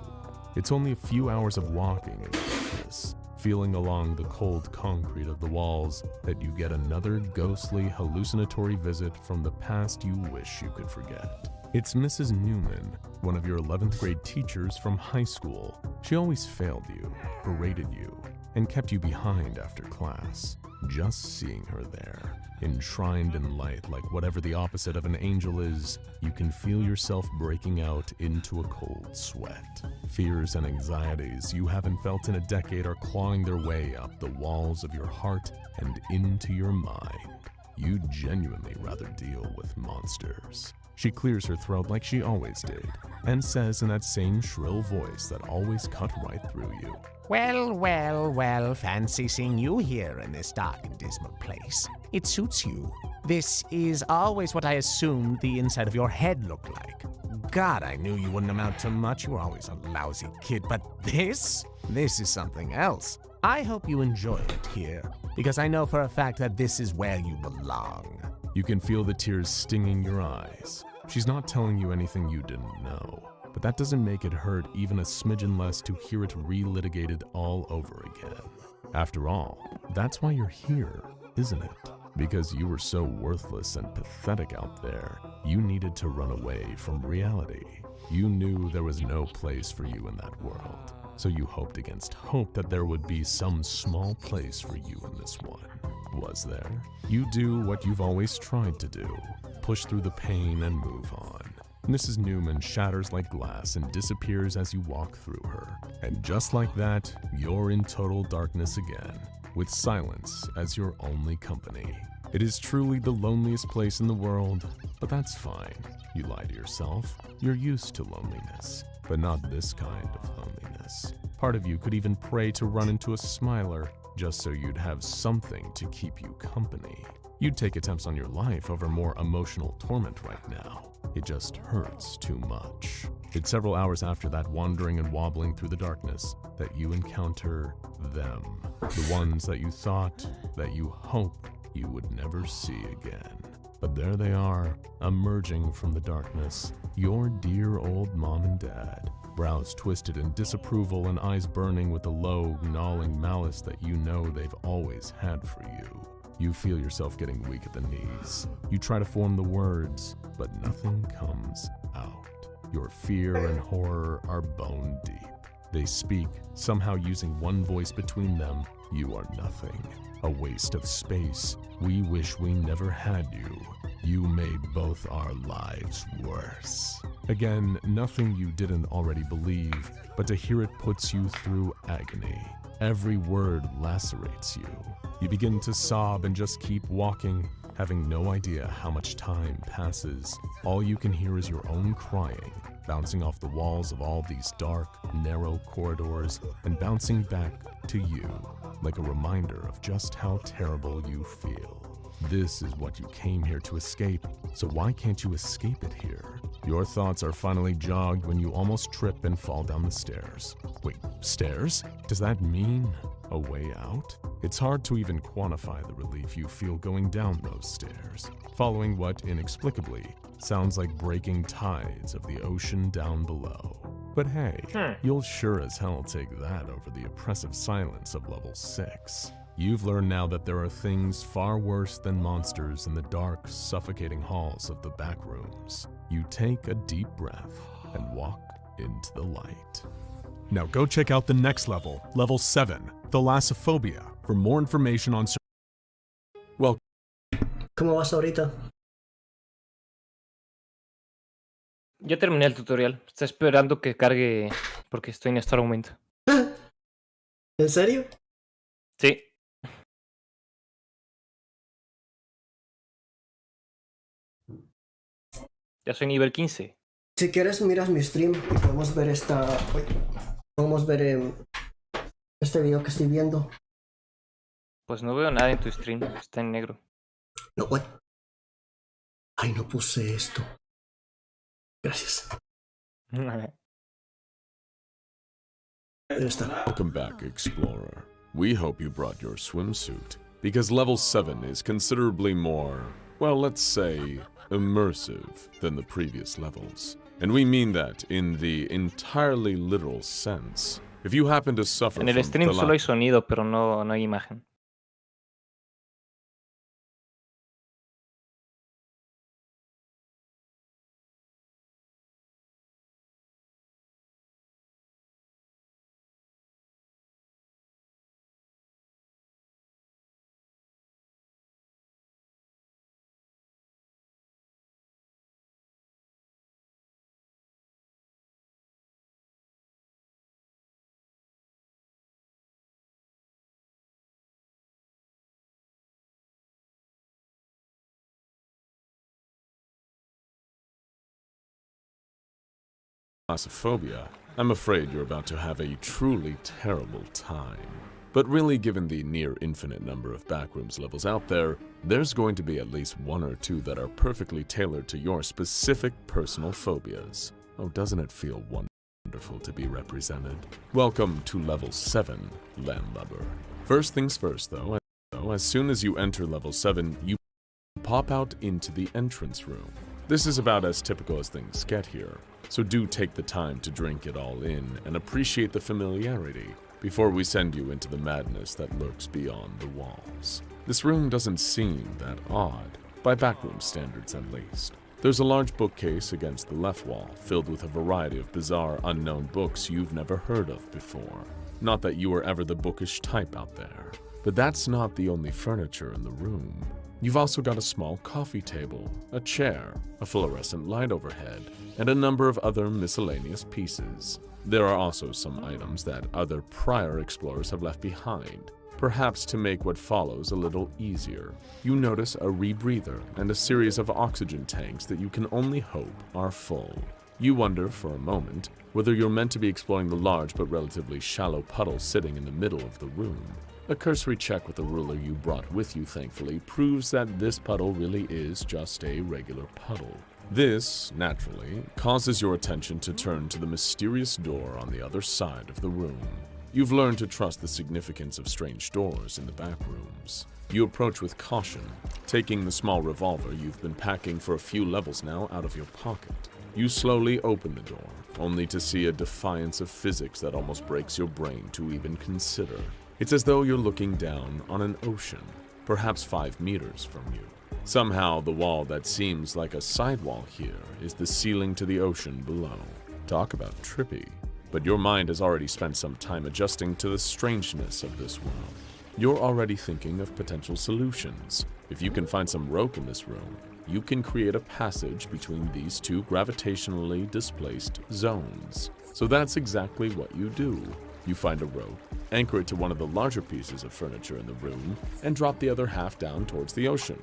It's only a few hours of walking in the darkness, feeling along the cold concrete of the walls, that you get another ghostly, hallucinatory visit from the past you wish you could forget. It's Mrs. Newman, one of your 11th grade teachers from high school. She always failed you, berated you, and kept you behind after class. Just seeing her there, enshrined in light like whatever the opposite of an angel is, you can feel yourself breaking out into a cold sweat. Fears and anxieties you haven't felt in a decade are clawing their way up the walls of your heart and into your mind. You'd genuinely rather deal with monsters. She clears her throat like she always did, and says in that same shrill voice that always cut right through you. Well, well, well, fancy seeing you here in this dark and dismal place. It suits you. This is always what I assumed the inside of your head looked like. God, I knew you wouldn't amount to much. You were always a lousy kid, but this is something else. I hope you enjoy it here, because I know for a fact that this is where you belong. You can feel the tears stinging your eyes. She's not telling you anything you didn't know, but that doesn't make it hurt even a smidgen less to hear it relitigated all over again. After all, that's why you're here, isn't it? Because you were so worthless and pathetic out there, you needed to run away from reality. You knew there was no place for you in that world, so you hoped against hope that there would be some small place for you in this one. Was there? You do what you've always tried to do, push through the pain and move on. Mrs. Newman shatters like glass and disappears as you walk through her. And just like that, you're in total darkness again, with silence as your only company. It is truly the loneliest place in the world, but that's fine. You lie to yourself. You're used to loneliness, but not this kind of loneliness. Part of you could even pray to run into a smiler, just so you'd have something to keep you company. You'd take attempts on your life over more emotional torment right now. It just hurts too much. It's several hours after that wandering and wobbling through the darkness that you encounter them. The ones that you thought, that you hoped you would never see again. But there they are, emerging from the darkness. Your dear old mom and dad, brows twisted in disapproval and eyes burning with the low, gnawing malice that you know they've always had for you. You feel yourself getting weak at the knees. You try to form the words, but nothing comes out. Your fear and horror are bone deep. They speak, somehow using one voice between them. You are nothing. A waste of space. We wish we never had you. You made both our lives worse. Again, nothing you didn't already believe, but to hear it puts you through agony. Every word lacerates you. You begin to sob and just keep walking, having no idea how much time passes. All you can hear is your own crying, bouncing off the walls of all these dark, narrow corridors and bouncing back to you, like a reminder of just how terrible you feel. This is what you came here to escape, so why can't you escape it here? Your thoughts are finally jogged when you almost trip and fall down the stairs. Wait, stairs? Does that mean a way out? It's hard to even quantify the relief you feel going down those stairs, following what inexplicably sounds like breaking tides of the ocean down below. But hey, you'll sure as hell take that over the oppressive silence of level 6. You've learned now that there are things far worse than monsters in the dark, suffocating halls of the back rooms. You take a deep breath and walk into the light. Now go check out the next level, level 7, Thalassophobia, for more information on... Well, ¿Cómo vas ahorita? Ya terminé el tutorial. Está esperando que cargue porque estoy en Star Moment. ¿En serio? Sí. Ya soy nivel 15. Si quieres miras mi stream y podemos ver podemos ver este video que estoy viendo. Pues no veo nada en tu stream. Está en negro. No, what? Ay, no puse esto. Gracias. Ahí está. welcome back, Explorer. We hope you brought your swimsuit, because level 7 is considerably more, well, let's say, immersive than the previous levels. And we mean that in the entirely literal sense. If you happen to suffer En el from stream solo hay sonido, pero no hay imagen. Thalassophobia, I'm afraid you're about to have a truly terrible time. But really, given the near infinite number of backrooms levels out there, there's going to be at least one or two that are perfectly tailored to your specific personal phobias. Oh, doesn't it feel wonderful to be represented? Welcome to Level 7, Landlubber. First things first, though, as soon as you enter Level 7, you pop out into the entrance room. This is about as typical as things get here, so do take the time to drink it all in and appreciate the familiarity before we send you into the madness that lurks beyond the walls. This room doesn't seem that odd, by backroom standards at least. There's a large bookcase against the left wall, filled with a variety of bizarre, unknown books you've never heard of before. Not that you were ever the bookish type out there, but that's not the only furniture in the room. You've also got a small coffee table, a chair, a fluorescent light overhead, and a number of other miscellaneous pieces. There are also some items that other prior explorers have left behind, perhaps to make what follows a little easier. You notice a rebreather and a series of oxygen tanks that you can only hope are full. You wonder for a moment whether you're meant to be exploring the large but relatively shallow puddle sitting in the middle of the room. A cursory check with the ruler you brought with you, thankfully, proves that this puddle really is just a regular puddle. This, naturally, causes your attention to turn to the mysterious door on the other side of the room. You've learned to trust the significance of strange doors in the back rooms. You approach with caution, taking the small revolver you've been packing for a few levels now out of your pocket. You slowly open the door, only to see a defiance of physics that almost breaks your brain to even consider. It's as though you're looking down on an ocean, perhaps 5 meters from you. Somehow, the wall that seems like a sidewall here is the ceiling to the ocean below. Talk about trippy. But your mind has already spent some time adjusting to the strangeness of this world. You're already thinking of potential solutions. If you can find some rope in this room, you can create a passage between these two gravitationally displaced zones. So that's exactly what you do. You find a rope, anchor it to one of the larger pieces of furniture in the room, and drop the other half down towards the ocean.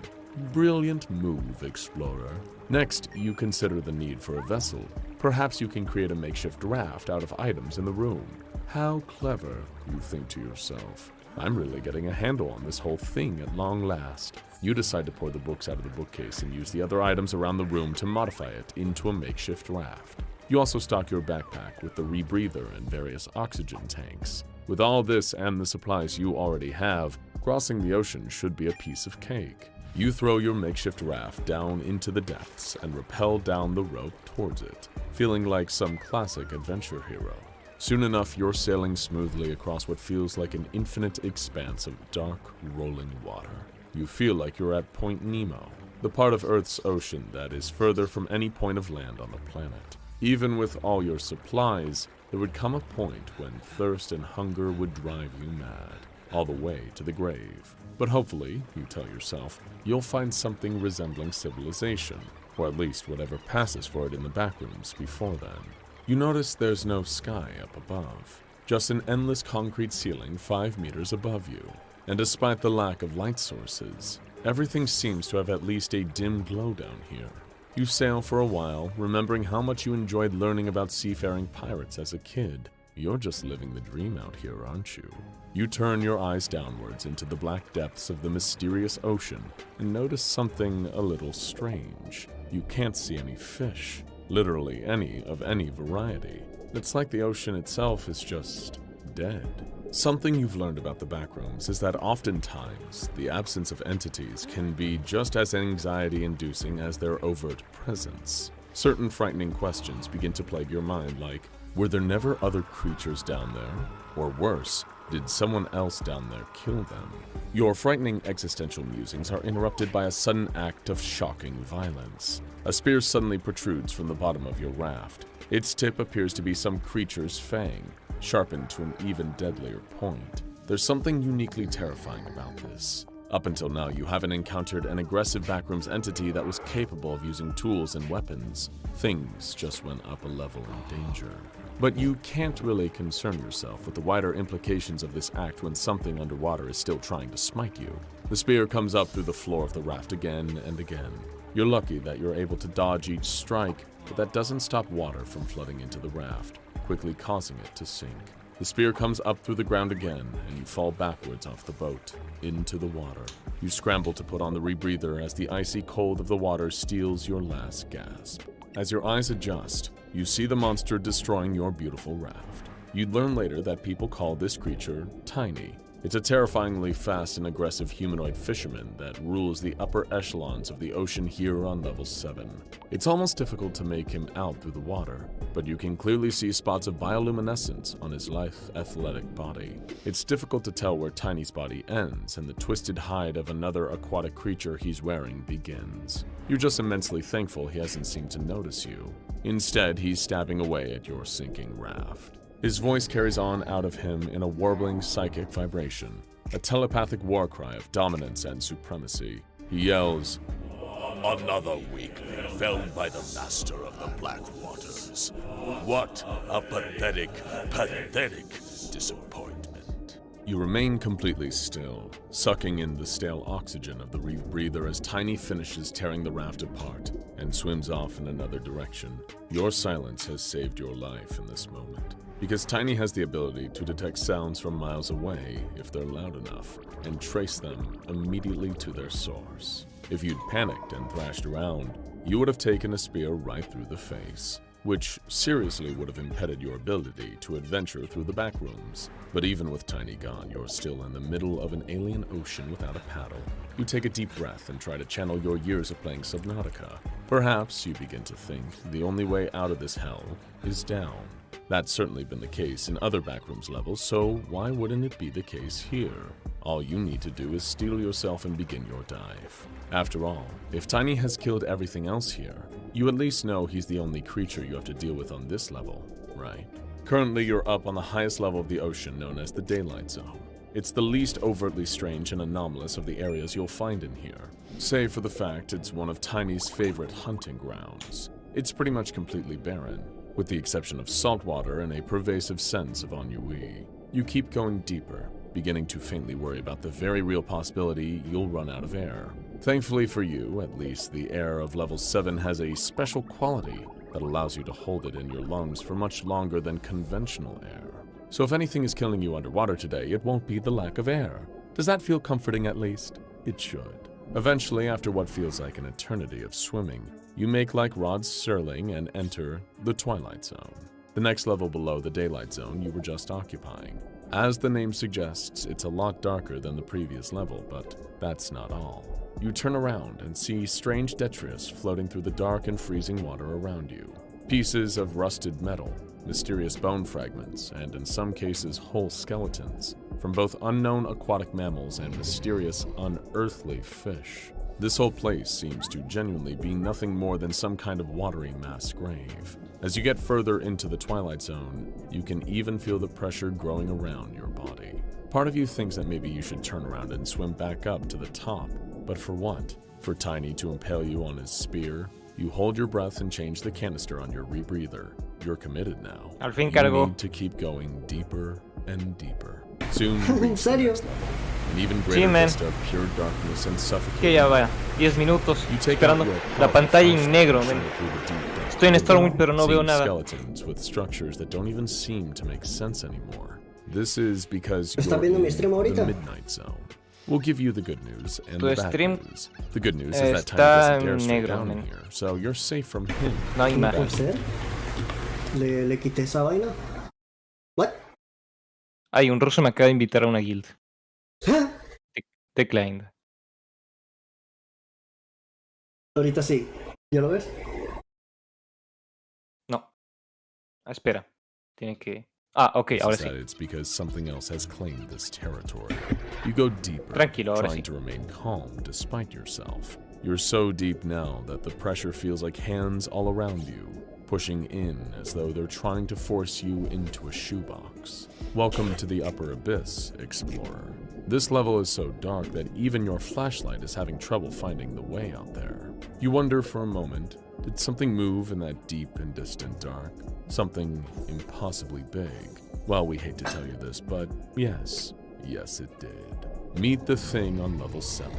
Brilliant move, explorer. Next, you consider the need for a vessel. Perhaps you can create a makeshift raft out of items in the room. How clever, you think to yourself. I'm really getting a handle on this whole thing at long last. You decide to pour the books out of the bookcase and use the other items around the room to modify it into a makeshift raft. You also stock your backpack with the rebreather and various oxygen tanks. With all this and the supplies you already have, crossing the ocean should be a piece of cake. You throw your makeshift raft down into the depths and rappel down the rope towards it, feeling like some classic adventure hero. Soon enough, you're sailing smoothly across what feels like an infinite expanse of dark, rolling water. You feel like you're at Point Nemo, the part of Earth's ocean that is further from any point of land on the planet. Even with all your supplies, there would come a point when thirst and hunger would drive you mad, all the way to the grave. But hopefully, you tell yourself, you'll find something resembling civilization, or at least whatever passes for it in the backrooms before then. You notice there's no sky up above, just an endless concrete ceiling 5 meters above you. And despite the lack of light sources, everything seems to have at least a dim glow down here. You sail for a while, remembering how much you enjoyed learning about seafaring pirates as a kid. You're just living the dream out here, aren't you? You turn your eyes downwards into the black depths of the mysterious ocean and notice something a little strange. You can't see any fish, literally any of any variety. It's like the ocean itself is just dead. Something you've learned about the backrooms is that oftentimes the absence of entities can be just as anxiety-inducing as their overt presence. Certain frightening questions begin to plague your mind, like, were there never other creatures down there? Or worse, did someone else down there kill them? Your frightening existential musings are interrupted by a sudden act of shocking violence. A spear suddenly protrudes from the bottom of your raft. Its tip appears to be some creature's fang, sharpened to an even deadlier point. There's something uniquely terrifying about this. Up until now, you haven't encountered an aggressive backrooms entity that was capable of using tools and weapons. Things just went up a level in danger. But you can't really concern yourself with the wider implications of this act when something underwater is still trying to smite you. The spear comes up through the floor of the raft again and again. You're lucky that you're able to dodge each strike, but that doesn't stop water from flooding into the raft, quickly causing it to sink. The spear comes up through the ground again, and you fall backwards off the boat, into the water. You scramble to put on the rebreather as the icy cold of the water steals your last gasp. As your eyes adjust, you see the monster destroying your beautiful raft. You'd learn later that people call this creature Tiny. It's a terrifyingly fast and aggressive humanoid fisherman that rules the upper echelons of the ocean here on level 7. It's almost difficult to make him out through the water, but you can clearly see spots of bioluminescence on his lithe, athletic body. It's difficult to tell where Tiny's body ends and the twisted hide of another aquatic creature he's wearing begins. You're just immensely thankful he hasn't seemed to notice you. Instead, he's stabbing away at your sinking raft. His voice carries on out of him in a warbling psychic vibration, a telepathic war cry of dominance and supremacy. He yells, Another weakling felled by the master of the Black Waters. What a pathetic, pathetic disappointment. You remain completely still, sucking in the stale oxygen of the rebreather as Tiny finishes tearing the raft apart and swims off in another direction. Your silence has saved your life in this moment, because Tiny has the ability to detect sounds from miles away if they're loud enough, and trace them immediately to their source. If you'd panicked and thrashed around, you would have taken a spear right through the face, which seriously would have impeded your ability to adventure through the back rooms. But even with Tiny gone, you're still in the middle of an alien ocean without a paddle. You take a deep breath and try to channel your years of playing Subnautica. Perhaps you begin to think the only way out of this hell is down. That's certainly been the case in other backrooms levels, so why wouldn't it be the case here? All you need to do is steel yourself and begin your dive. After all, if Tiny has killed everything else here, you at least know he's the only creature you have to deal with on this level, right? Currently, you're up on the highest level of the ocean known as the Daylight Zone. It's the least overtly strange and anomalous of the areas you'll find in here, save for the fact it's one of Tiny's favorite hunting grounds. It's pretty much completely barren, with the exception of salt water and a pervasive sense of ennui. You keep going deeper, beginning to faintly worry about the very real possibility you'll run out of air. Thankfully for you, at least, the air of level 7 has a special quality that allows you to hold it in your lungs for much longer than conventional air. So if anything is killing you underwater today, it won't be the lack of air. Does that feel comforting at least? It should. Eventually, after what feels like an eternity of swimming, you make like Rod Serling and enter the Twilight Zone, the next level below the Daylight Zone you were just occupying. As the name suggests, it's a lot darker than the previous level, but that's not all. You turn around and see strange detritus floating through the dark and freezing water around you. Pieces of rusted metal, mysterious bone fragments, and in some cases whole skeletons, from both unknown aquatic mammals and mysterious, unearthly fish. This whole place seems to genuinely be nothing more than some kind of watery mass grave. As you get further into the Twilight Zone, you can even feel the pressure growing around your body. Part of you thinks that maybe you should turn around and swim back up to the top, but for what? For Tiny to impale you on his spear? You hold your breath and change the canister on your rebreather. You're committed now. Al fin You cargó. need to keep going deeper and deeper. Soon you ¿En reach serio? the next level, an even Sí, greater man. vista of pure darkness and Que suffocating. ya va, 10 minutos You take esperando out your la powerful pantalla en flashlight negro, and men. shine it through the deep dark Estoy en hole, Stormwind pero no veo seeing nada. skeletons with structures that don't even seem to make sense anymore. This is because ¿Está you're viendo mi in stream the ahorita? Midnight Zone. We'll give you the good news and Tu the bad stream news. The good news is that Tiny está doesn't dare en stray negro, down men. here, so you're safe from him. No hay ¿Cómo más. puede ser? ¿Le quité esa vaina? ¿What? Ay, un ruso me acaba de invitar a una guild. ¿Ah? Declined. Ahorita sí. ¿Ya lo ves? No. Ah, espera. Tiene que... Ah, ok, This ahora is sí. that it's because something else has claimed this territory. You go deeper, Tranquilo, ahora trying sí. to remain calm despite yourself. You're so deep now that the pressure feels like hands all around you, pushing in as though they're trying to force you into a shoebox. Welcome to the upper abyss, explorer. This level is so dark that even your flashlight is having trouble finding the way out there. You wonder for a moment, did something move in that deep and distant dark? Something impossibly big. Well, we hate to tell you this, but yes it did. Meet the Thing on level 7.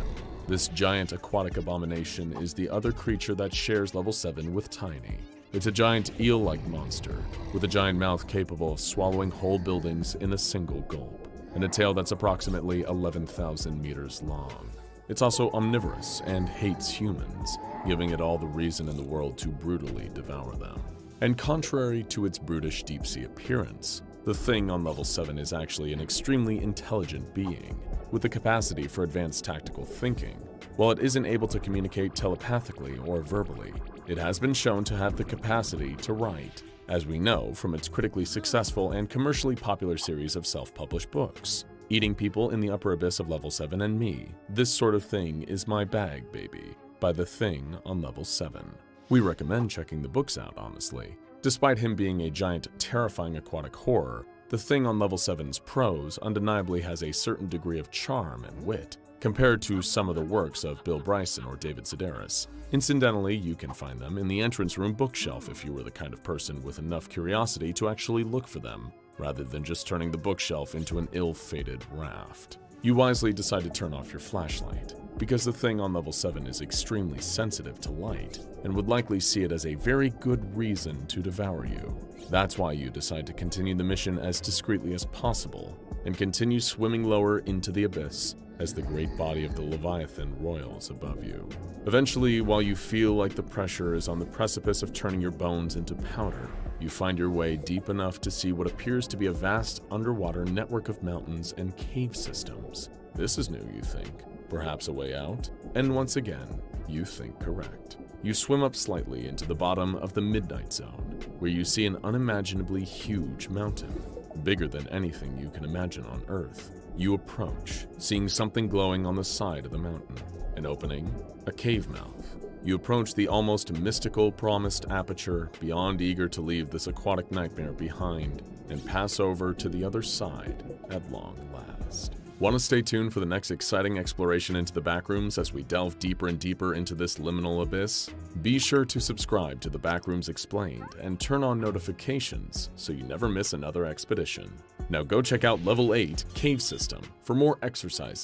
This giant aquatic abomination is the other creature that shares level 7 with Tiny. It's a giant eel-like monster, with a giant mouth capable of swallowing whole buildings in a single gulp, and a tail that's approximately 11,000 meters long. It's also omnivorous and hates humans, giving it all the reason in the world to brutally devour them. And contrary to its brutish deep-sea appearance, the Thing on level 7 is actually an extremely intelligent being, with the capacity for advanced tactical thinking. While it isn't able to communicate telepathically or verbally, it has been shown to have the capacity to write, as we know from its critically successful and commercially popular series of self-published books. Eating People in the Upper Abyss of level 7 and Me, This Sort of Thing is My Bag, Baby, by The Thing on level 7. We recommend checking the books out, honestly. Despite him being a giant, terrifying aquatic horror, The Thing on level 7's prose undeniably has a certain degree of charm and wit, compared to some of the works of Bill Bryson or David Sedaris. Incidentally, you can find them in the entrance room bookshelf if you were the kind of person with enough curiosity to actually look for them, rather than just turning the bookshelf into an ill-fated raft. You wisely decide to turn off your flashlight, because the Thing on level 7 is extremely sensitive to light, and would likely see it as a very good reason to devour you. That's why you decide to continue the mission as discreetly as possible, and continue swimming lower into the abyss as the great body of the Leviathan roils above you. Eventually, while you feel like the pressure is on the precipice of turning your bones into powder, you find your way deep enough to see what appears to be a vast underwater network of mountains and cave systems. This is new, you think. Perhaps a way out? And once again, you think correct. You swim up slightly into the bottom of the Midnight Zone, where you see an unimaginably huge mountain, bigger than anything you can imagine on Earth. You approach, seeing something glowing on the side of the mountain. An opening, a cave mouth. You approach the almost mystical promised aperture, beyond eager to leave this aquatic nightmare behind, and pass over to the other side at long last. Want to stay tuned for the next exciting exploration into the backrooms as we delve deeper and deeper into this liminal abyss? Be sure to subscribe to the Backrooms Explained and turn on notifications so you never miss another expedition. Now go check out Level 8 Cave System for more exercise.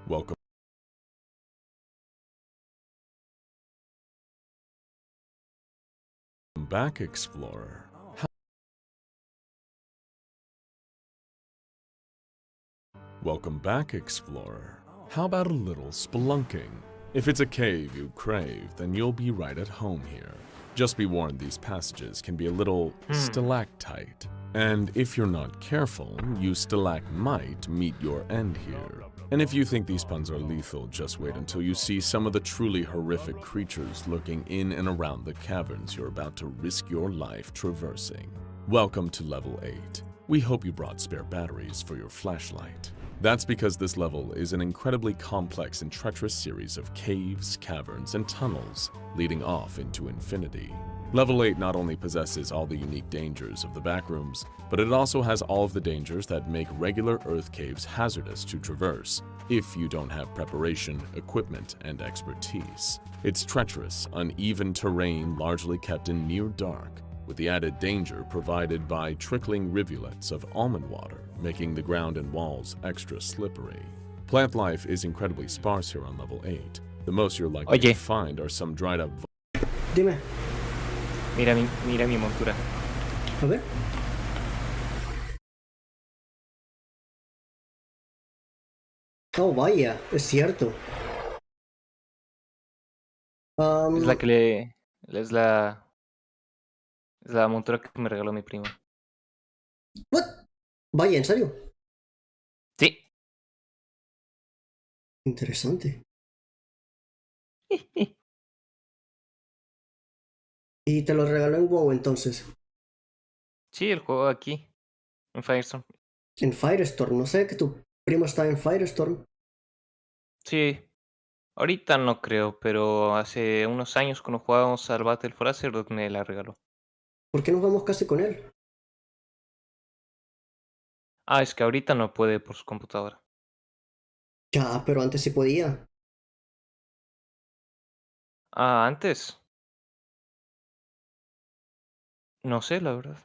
Welcome back, Explorer. Welcome back, Explorer. How about a little spelunking? If it's a cave you crave, then you'll be right at home here. Just be warned, these passages can be a little stalactite. And if you're not careful, you stalagmite meet your end here. And if you think these puns are lethal, just wait until you see some of the truly horrific creatures lurking in and around the caverns you're about to risk your life traversing. Welcome to Level 8. We hope you brought spare batteries for your flashlight. That's because this level is an incredibly complex and treacherous series of caves, caverns, and tunnels leading off into infinity. Level 8 not only possesses all the unique dangers of the backrooms, but it also has all of the dangers that make regular Earth caves hazardous to traverse if you don't have preparation, equipment, and expertise. It's treacherous, uneven terrain largely kept in near dark, with the added danger provided by trickling rivulets of almond water, making the ground and walls extra slippery. Plant life is incredibly sparse here on Level 8. The most you're likely to find are some dried up... Dime, Mira mi montura. a ver. Oh, vaya, es cierto. Es la que le... Es la montura que me regaló mi primo. What? Vaya, ¿en serio? Sí. Interesante. Y te lo regaló en WoW entonces. Sí, el juego aquí, en Firestorm. En Firestorm, no sé que tu primo está en Firestorm. Sí, ahorita no creo, pero hace unos años cuando jugábamos al Battle for Azeroth me la regaló. ¿Por qué nos vamos casi con él? Ah, es que ahorita no puede por su computadora. Ya, pero antes sí podía. Ah, antes. No sé, la verdad.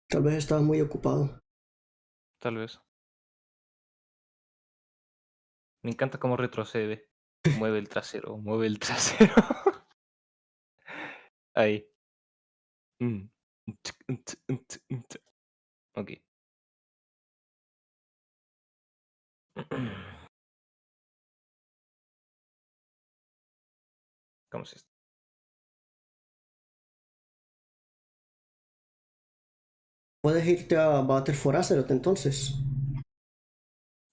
Tal vez estaba muy ocupado. Tal vez. Me encanta cómo retrocede. Mueve el trasero, mueve el trasero. Ahí. Mm. Ok. ¿Cómo es esto? Puedes irte a Battle for Azeroth entonces.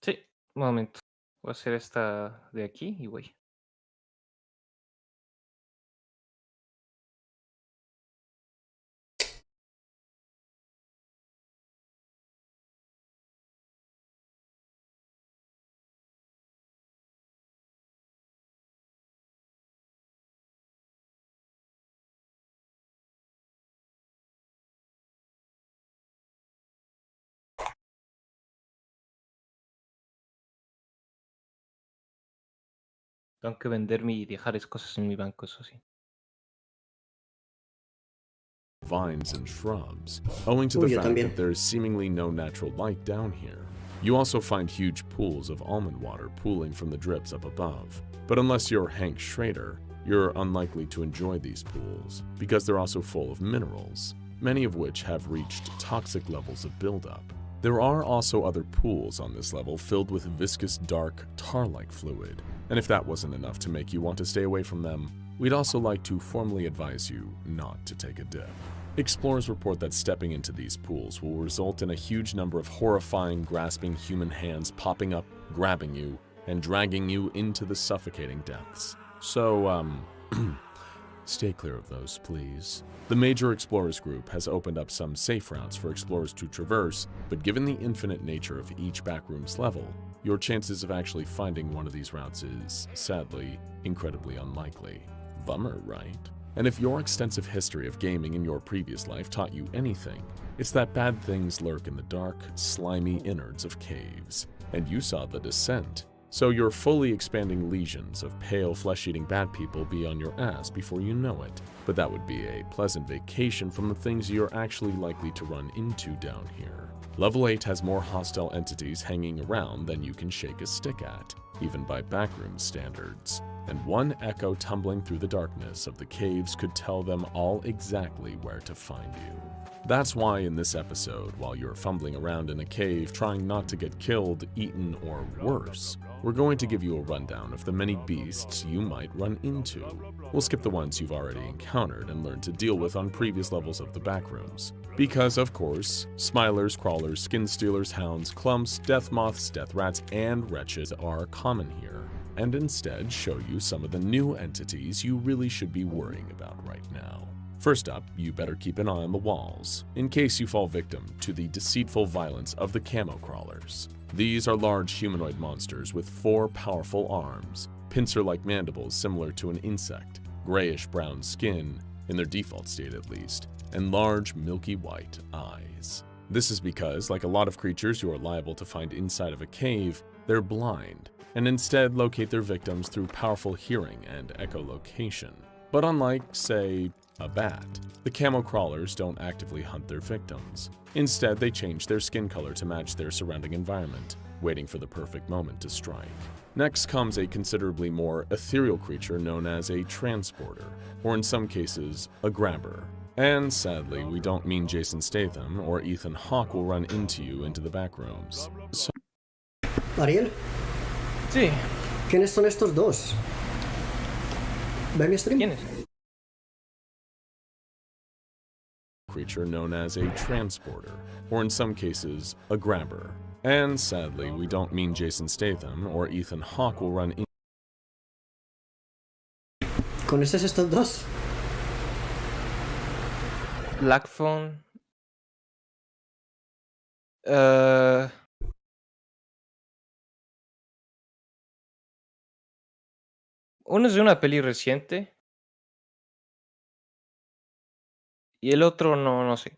Sí, un momento. Voy a hacer esta de aquí y voy. Tengo que venderme y dejar cosas en mi banco, eso sí. Vines and shrubs, owing to the Uy, yo fact también. that there is seemingly no natural light down here. You also find huge pools of almond water pooling from the drips up above. But unless you're Hank Schrader, you're unlikely to enjoy these pools, because they're also full of minerals, many of which have reached toxic levels of buildup. There are also other pools on this level filled with viscous, dark, tar-like fluid, and if that wasn't enough to make you want to stay away from them, we'd also like to formally advise you not to take a dip. Explorers report that stepping into these pools will result in a huge number of horrifying, grasping human hands popping up, grabbing you, and dragging you into the suffocating depths. So, stay clear of those, please. The major explorers group has opened up some safe routes for explorers to traverse, but given the infinite nature of each backroom's level, your chances of actually finding one of these routes is, sadly, incredibly unlikely. Bummer, right? And if your extensive history of gaming in your previous life taught you anything, it's that bad things lurk in the dark, slimy innards of caves. And you saw The Descent, so your fully expanding legions of pale, flesh-eating bad people be on your ass before you know it. But that would be a pleasant vacation from the things you're actually likely to run into down here. Level 8 has more hostile entities hanging around than you can shake a stick at, even by backroom standards. And one echo tumbling through the darkness of the caves could tell them all exactly where to find you. That's why in this episode, while you're fumbling around in a cave trying not to get killed, eaten, or worse, we're going to give you a rundown of the many beasts you might run into. We'll skip the ones you've already encountered and learned to deal with on previous levels of the backrooms. Because, of course, smilers, crawlers, skin stealers, hounds, clumps, death moths, death rats, and wretches are common here, and instead show you some of the new entities you really should be worrying about right now. First up, you better keep an eye on the walls, in case you fall victim to the deceitful violence of the camo crawlers. These are large humanoid monsters with 4 powerful arms, pincer-like mandibles similar to an insect, grayish-brown skin, in their default state at least, and large milky white eyes. This is because, like a lot of creatures you are liable to find inside of a cave, they're blind, and instead locate their victims through powerful hearing and echolocation. But unlike, say, a bat, the camo crawlers don't actively hunt their victims. Instead, they change their skin color to match their surrounding environment, waiting for the perfect moment to strike. Next comes a considerably more ethereal creature known as a transporter, or in some cases, a grabber. And sadly, we don't mean Jason Statham or Ethan Hawke will run into you into the backrooms. So Ariel, Sí. ¿quiénes son estos dos? ¿Ven mi stream? ¿Quién es? creature known as a transporter, or in some cases, a grabber. And sadly, we don't mean Jason Statham or Ethan Hawke will run into ¿Conoces estos dos? Blackphone. Eh, uno es de una peli reciente y el otro no sé.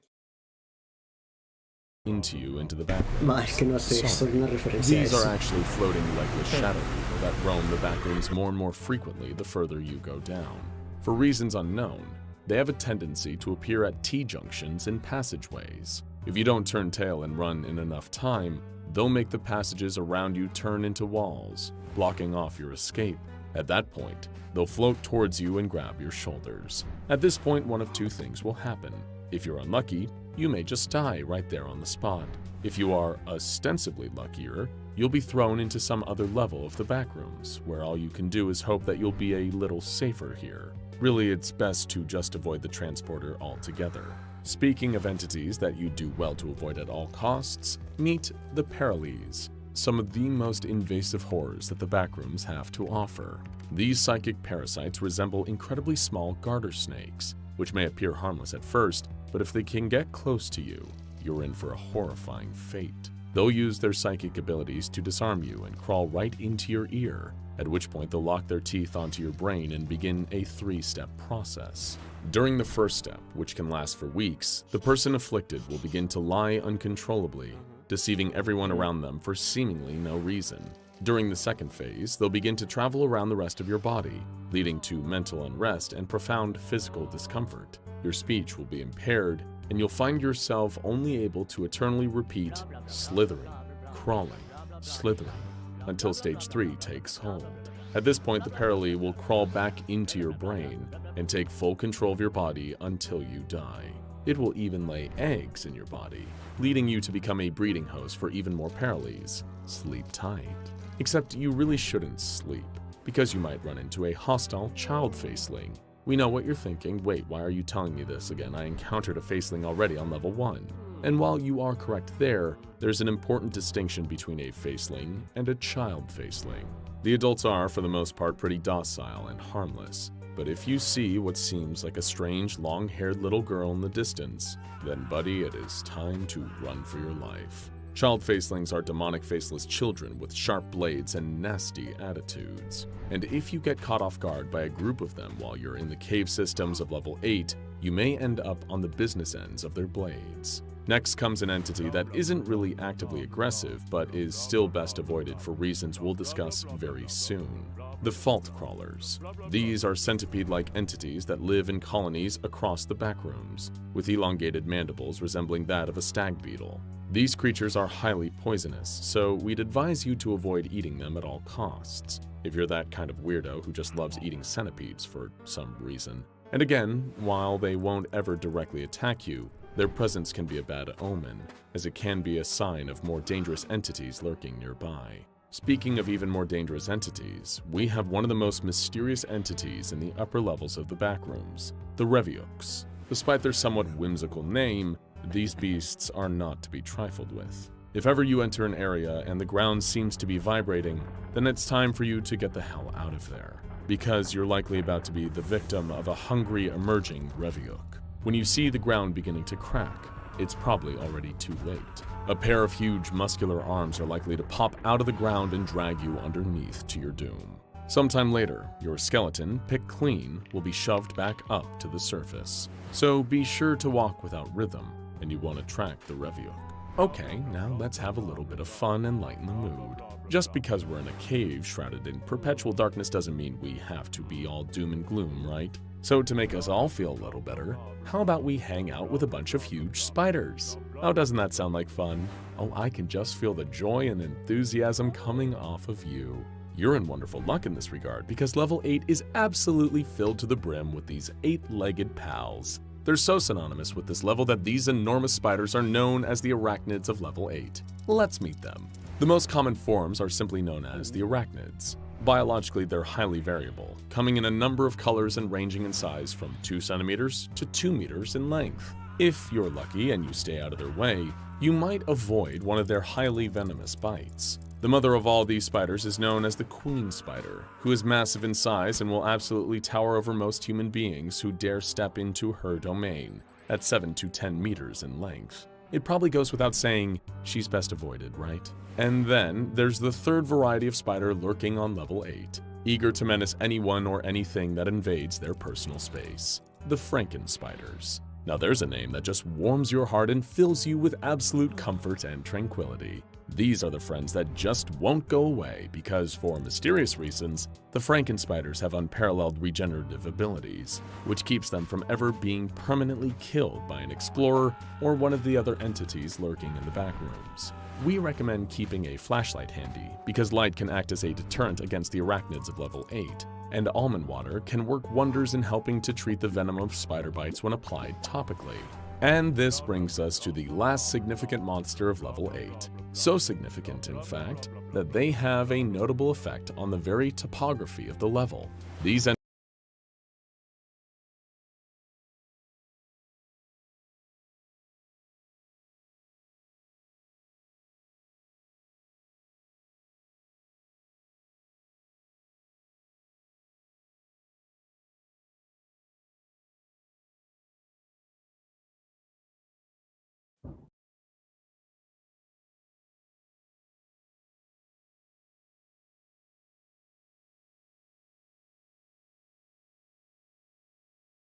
into you into the background. Ma, es que no sé, es una referencia a These eso. are actually floating legless shadow people that roam the backrooms more and more frequently the further you go down. For reasons unknown, they have a tendency to appear at T-junctions in passageways. If you don't turn tail and run in enough time, they'll make the passages around you turn into walls, blocking off your escape. At that point, they'll float towards you and grab your shoulders. At this point, one of two things will happen. If you're unlucky, you may just die right there on the spot. If you are ostensibly luckier, you'll be thrown into some other level of the backrooms, where all you can do is hope that you'll be a little safer here. Really, it's best to just avoid the transporter altogether. Speaking of entities that you do well to avoid at all costs, meet the Paralees, some of the most invasive horrors that the backrooms have to offer. These psychic parasites resemble incredibly small garter snakes, which may appear harmless at first, but if they can get close to you, you're in for a horrifying fate. They'll use their psychic abilities to disarm you and crawl right into your ear, at which point they'll lock their teeth onto your brain and begin a 3-step process. During the first step, which can last for weeks, the person afflicted will begin to lie uncontrollably, deceiving everyone around them for seemingly no reason. During the second phase, they'll begin to travel around the rest of your body, leading to mental unrest and profound physical discomfort. Your speech will be impaired, and you'll find yourself only able to eternally repeat slithering, crawling, slithering, until stage 3 takes hold. At this point, the Paralee will crawl back into your brain and take full control of your body until you die. It will even lay eggs in your body, leading you to become a breeding host for even more Paralees. Sleep tight. Except you really shouldn't sleep, because you might run into a hostile child faceling. We know what you're thinking. Wait, why are you telling me this again? I encountered a faceling already on level 1. And while you are correct there, there's an important distinction between a faceling and a child faceling. The adults are, for the most part, pretty docile and harmless. But if you see what seems like a strange, long-haired little girl in the distance, then buddy, it is time to run for your life. Child facelings are demonic faceless children with sharp blades and nasty attitudes. And if you get caught off guard by a group of them while you're in the cave systems of level 8, you may end up on the business ends of their blades. Next comes an entity that isn't really actively aggressive, but is still best avoided for reasons we'll discuss very soon. The Fault Crawlers. These are centipede-like entities that live in colonies across the backrooms, with elongated mandibles resembling that of a stag beetle. These creatures are highly poisonous, so we'd advise you to avoid eating them at all costs, if you're that kind of weirdo who just loves eating centipedes for some reason. And again, while they won't ever directly attack you, their presence can be a bad omen, as it can be a sign of more dangerous entities lurking nearby. Speaking of even more dangerous entities, we have one of the most mysterious entities in the upper levels of the backrooms, the Reviooks. Despite their somewhat whimsical name, these beasts are not to be trifled with. If ever you enter an area and the ground seems to be vibrating, then it's time for you to get the hell out of there, because you're likely about to be the victim of a hungry emerging Reviook. When you see the ground beginning to crack, it's probably already too late. A pair of huge muscular arms are likely to pop out of the ground and drag you underneath to your doom. Sometime later, your skeleton, picked clean, will be shoved back up to the surface. So be sure to walk without rhythm, and you won't attract the Reviok. Okay, now let's have a little bit of fun and lighten the mood. Just because we're in a cave shrouded in perpetual darkness doesn't mean we have to be all doom and gloom, right? So to make us all feel a little better, how about we hang out with a bunch of huge spiders? Oh, doesn't that sound like fun? Oh, I can just feel the joy and enthusiasm coming off of you. You're in wonderful luck in this regard, because level 8 is absolutely filled to the brim with these 8-legged pals. They're so synonymous with this level that these enormous spiders are known as the arachnids of level 8. Let's meet them. The most common forms are simply known as the arachnids. Biologically, they're highly variable, coming in a number of colors and ranging in size from 2 centimeters to 2 meters in length. If you're lucky and you stay out of their way, you might avoid one of their highly venomous bites. The mother of all these spiders is known as the queen spider, who is massive in size and will absolutely tower over most human beings who dare step into her domain, at 7 to 10 meters in length. It probably goes without saying, she's best avoided, right? And then there's the third variety of spider lurking on level 8, eager to menace anyone or anything that invades their personal space, the Franken spiders. Now there's a name that just warms your heart and fills you with absolute comfort and tranquility. These are the friends that just won't go away because, for mysterious reasons, the Frankenspiders have unparalleled regenerative abilities, which keeps them from ever being permanently killed by an explorer or one of the other entities lurking in the back rooms. We recommend keeping a flashlight handy because light can act as a deterrent against the arachnids of level 8, and almond water can work wonders in helping to treat the venom of spider bites when applied topically. And this brings us to the last significant monster of level 8. So significant, in fact, that they have a notable effect on the very topography of the level. These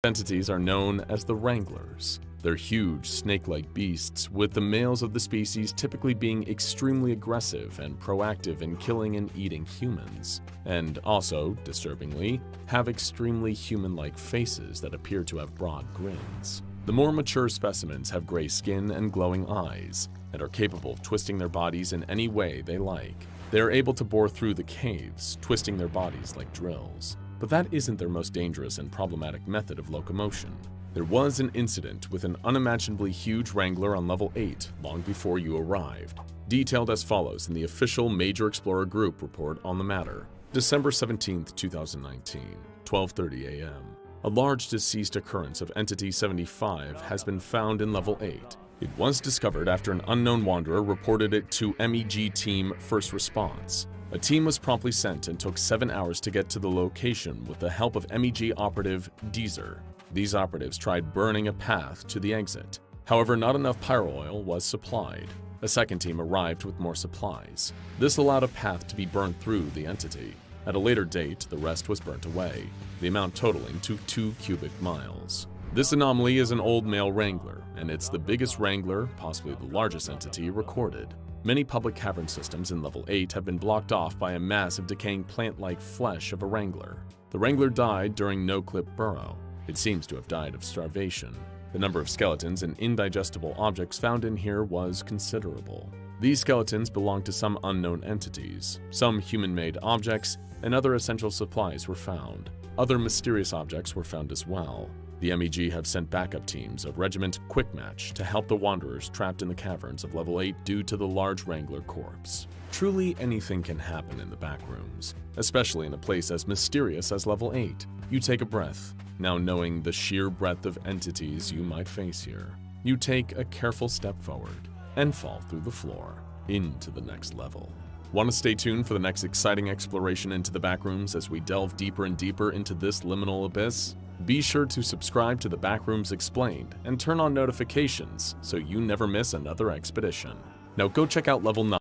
entities are known as the Wranglers. They're huge, snake-like beasts, with the males of the species typically being extremely aggressive and proactive in killing and eating humans, and also, disturbingly, have extremely human-like faces that appear to have broad grins. The more mature specimens have gray skin and glowing eyes, and are capable of twisting their bodies in any way they like. They are able to bore through the caves, twisting their bodies like drills. But that isn't their most dangerous and problematic method of locomotion. There was an incident with an unimaginably huge Wrangler on level 8 long before you arrived, detailed as follows in the official Major Explorer Group report on the matter. December 17, 2019, 12:30 a.m. A large deceased occurrence of Entity 75 has been found in level 8. It was discovered after an unknown wanderer reported it to MEG Team First Response. A team was promptly sent and took 7 hours to get to the location with the help of MEG operative Deezer. These operatives tried burning a path to the exit. However, not enough pyro oil was supplied. A second team arrived with more supplies. This allowed a path to be burned through the entity. At a later date, the rest was burnt away, the amount totaling to 2 cubic miles. This anomaly is an old male Wrangler, and it's the biggest Wrangler, possibly the largest entity, recorded. Many public cavern systems in level 8 have been blocked off by a mass of decaying plant-like flesh of a Wrangler. The Wrangler died during no-clip burrow. It seems to have died of starvation. The number of skeletons and indigestible objects found in here was considerable. These skeletons belong to some unknown entities. Some human-made objects and other essential supplies were found. Other mysterious objects were found as well. The MEG have sent backup teams of Regiment Quick Match to help the Wanderers trapped in the caverns of level 8 due to the large Wrangler corpse. Truly anything can happen in the backrooms, especially in a place as mysterious as level 8. You take a breath, now knowing the sheer breadth of entities you might face here. You take a careful step forward and fall through the floor into the next level. Want to stay tuned for the next exciting exploration into the backrooms as we delve deeper and deeper into this liminal abyss? Be sure to subscribe to the Backrooms Explained and turn on notifications so you never miss another expedition. Now go check out level 9.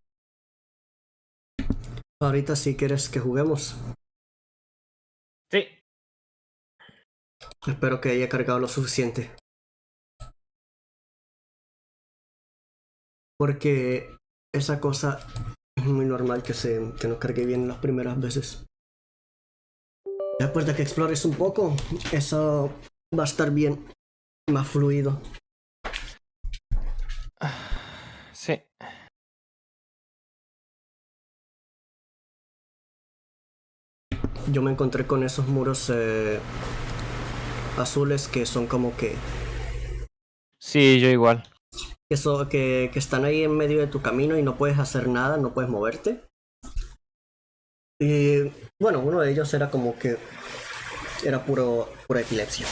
Ahorita si quieres que juguemos. Sí. Espero que haya cargado lo suficiente. Porque esa cosa es muy normal que no cargue bien las primeras veces. Después de que explores un poco, eso va a estar bien, más fluido. Sí. Yo me encontré con esos muros azules que son como que... Sí, yo igual. Eso, que están ahí en medio de tu camino y no puedes hacer nada, no puedes moverte. Y bueno, uno de ellos era como que era pura epilepsia.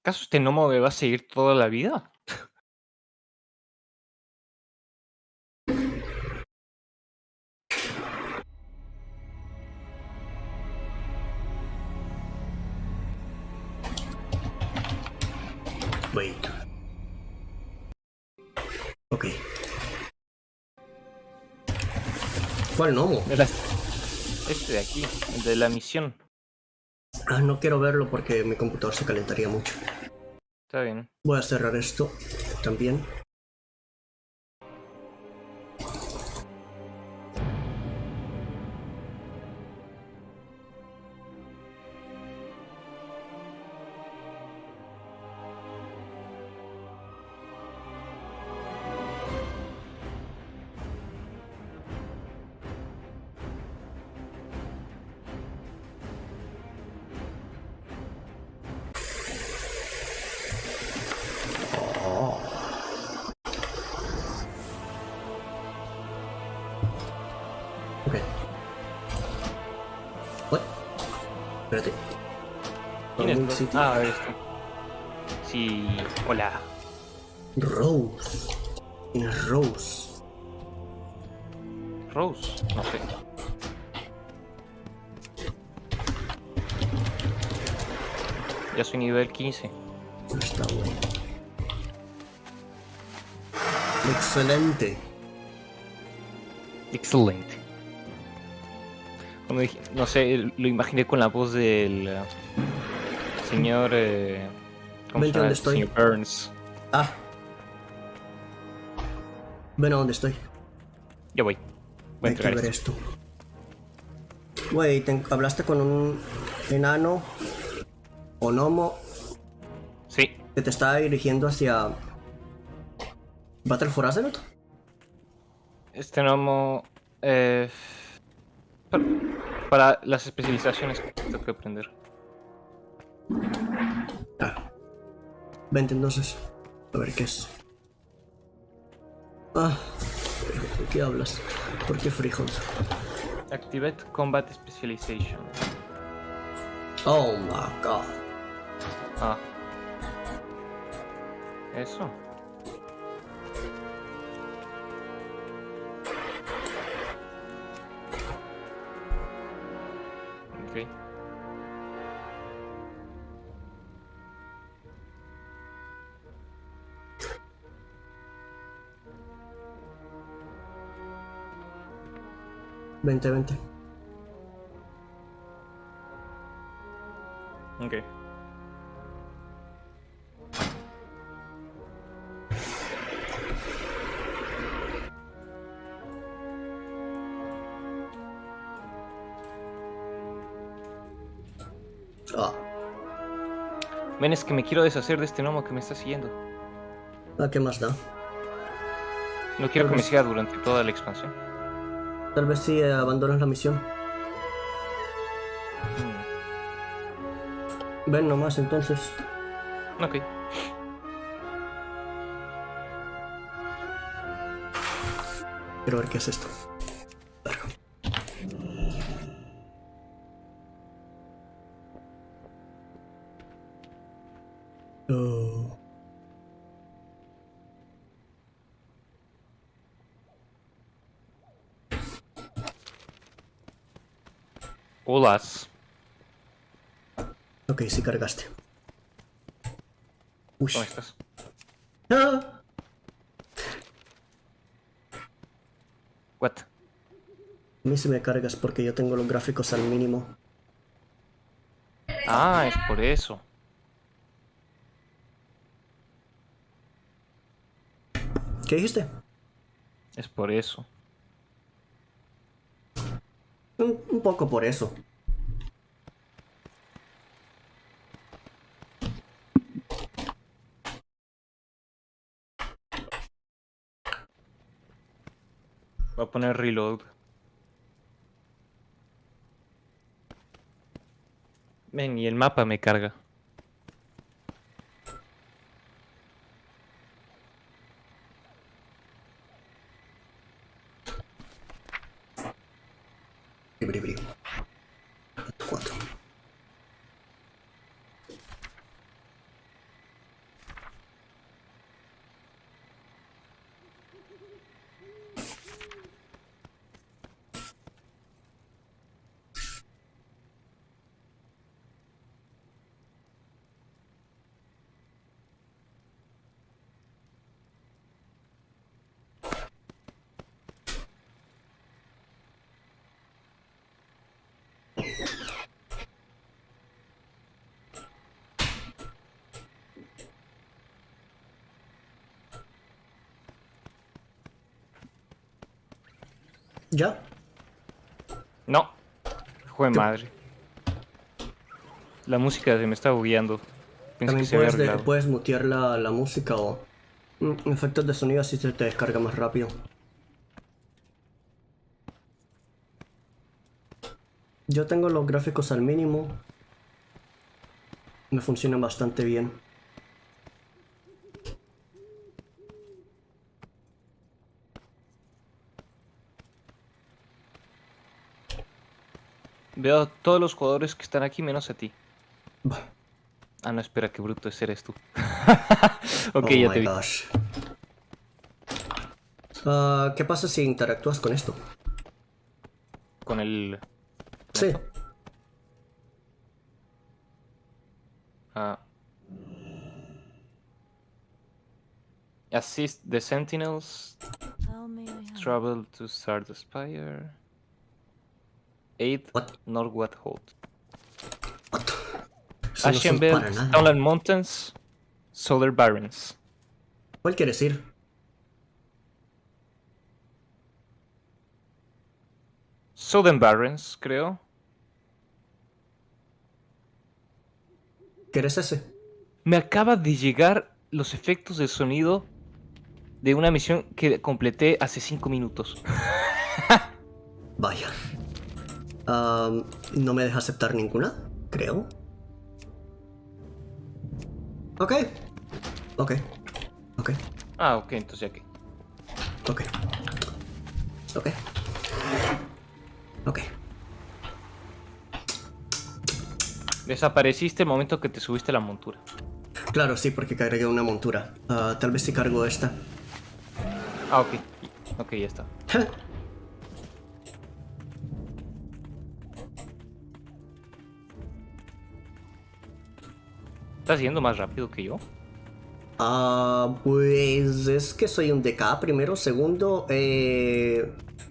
¿Acaso este gnomo me va a seguir toda la vida? Wait. Ok. ¿Cuál gnomo? Este de aquí, el de la misión. Ah, no quiero verlo porque mi computador se calentaría mucho. Está bien. Voy a cerrar esto también. Ok. What? Espérate. ¿Quién Algún es? sitio. Ah, este. Sí. Hola. Rose. ¿Quién es Rose? Rose. No sé. Ya soy nivel 15. No está bueno. Excelente. Excelente. Como dije, no sé, lo imaginé con la voz del señor. ¿Cómo se Vente llama? donde estoy. Señor Burns. Ah. Ven a donde estoy. Ya voy. Voy a Hay que entregar ver esto. esto. Güey, hablaste con un enano o gnomo Sí. que te está dirigiendo hacia Battle for Azeroth. Este gnomo. Eh, pa- para las especializaciones que tengo que aprender. Ah. Vente entonces. A ver qué es. Ah. ¿De qué hablas? ¿Por qué frijol? Activate Combat Specialization. Oh my god. Ah. Eso. Ok. Vente, vente. Ok. Ah. Ven, es que me quiero deshacer de este gnomo que me está siguiendo. ¿A qué más da? No quiero Tal que me vez- siga durante toda la expansión. Tal vez si abandonas la misión. Ven nomás entonces. Ok. Quiero ver qué es esto. Verga. Oh. Hola. Ok, sí cargaste. Uy. ¿Cómo estás? Ah. What? A mí sí me cargas porque yo tengo los gráficos al mínimo. Ah, es por eso. ¿Qué dijiste? Es por eso. Un poco por eso. Voy a poner reload. Ven, y el mapa me carga. Bri, bri, bri. 4. ¿Ya? No. Joder, madre. La música se me está bugueando. Pensé que También se había puedes, arreglado. puedes mutear la música o efectos de sonido, así se te descarga más rápido. Yo tengo los gráficos al mínimo. Me funcionan bastante bien. Veo a todos los jugadores que están aquí menos a ti. Bah. Ah, no, espera, qué bruto ese eres tú. Ok, Oh ya my te vi. gosh. ¿Qué pasa si interactúas con esto? Con el... Sí. Ah. Assist the sentinels. How may I help? Travel to start the spire. Aid What? Northward Hold. Eso no son Ashenville, para nada. Townland Mountains, Solar Barrens. ¿Cuál quiere decir? Southern Barrens, creo. ¿Quieres ese? Me acaba de llegar los efectos de sonido de una misión que completé hace 5 minutos. Vaya. No me deja aceptar ninguna, creo. Ok. Ok. Ok. Ah, ok, entonces ya que. Ok. Ok. Ok. Desapareciste el momento que te subiste la montura. Claro, sí, porque cargué una montura. Tal vez si cargo esta. Ah, ok. Ok, ya está. ¿Estás yendo más rápido que yo? Pues es que soy un DK primero. Segundo,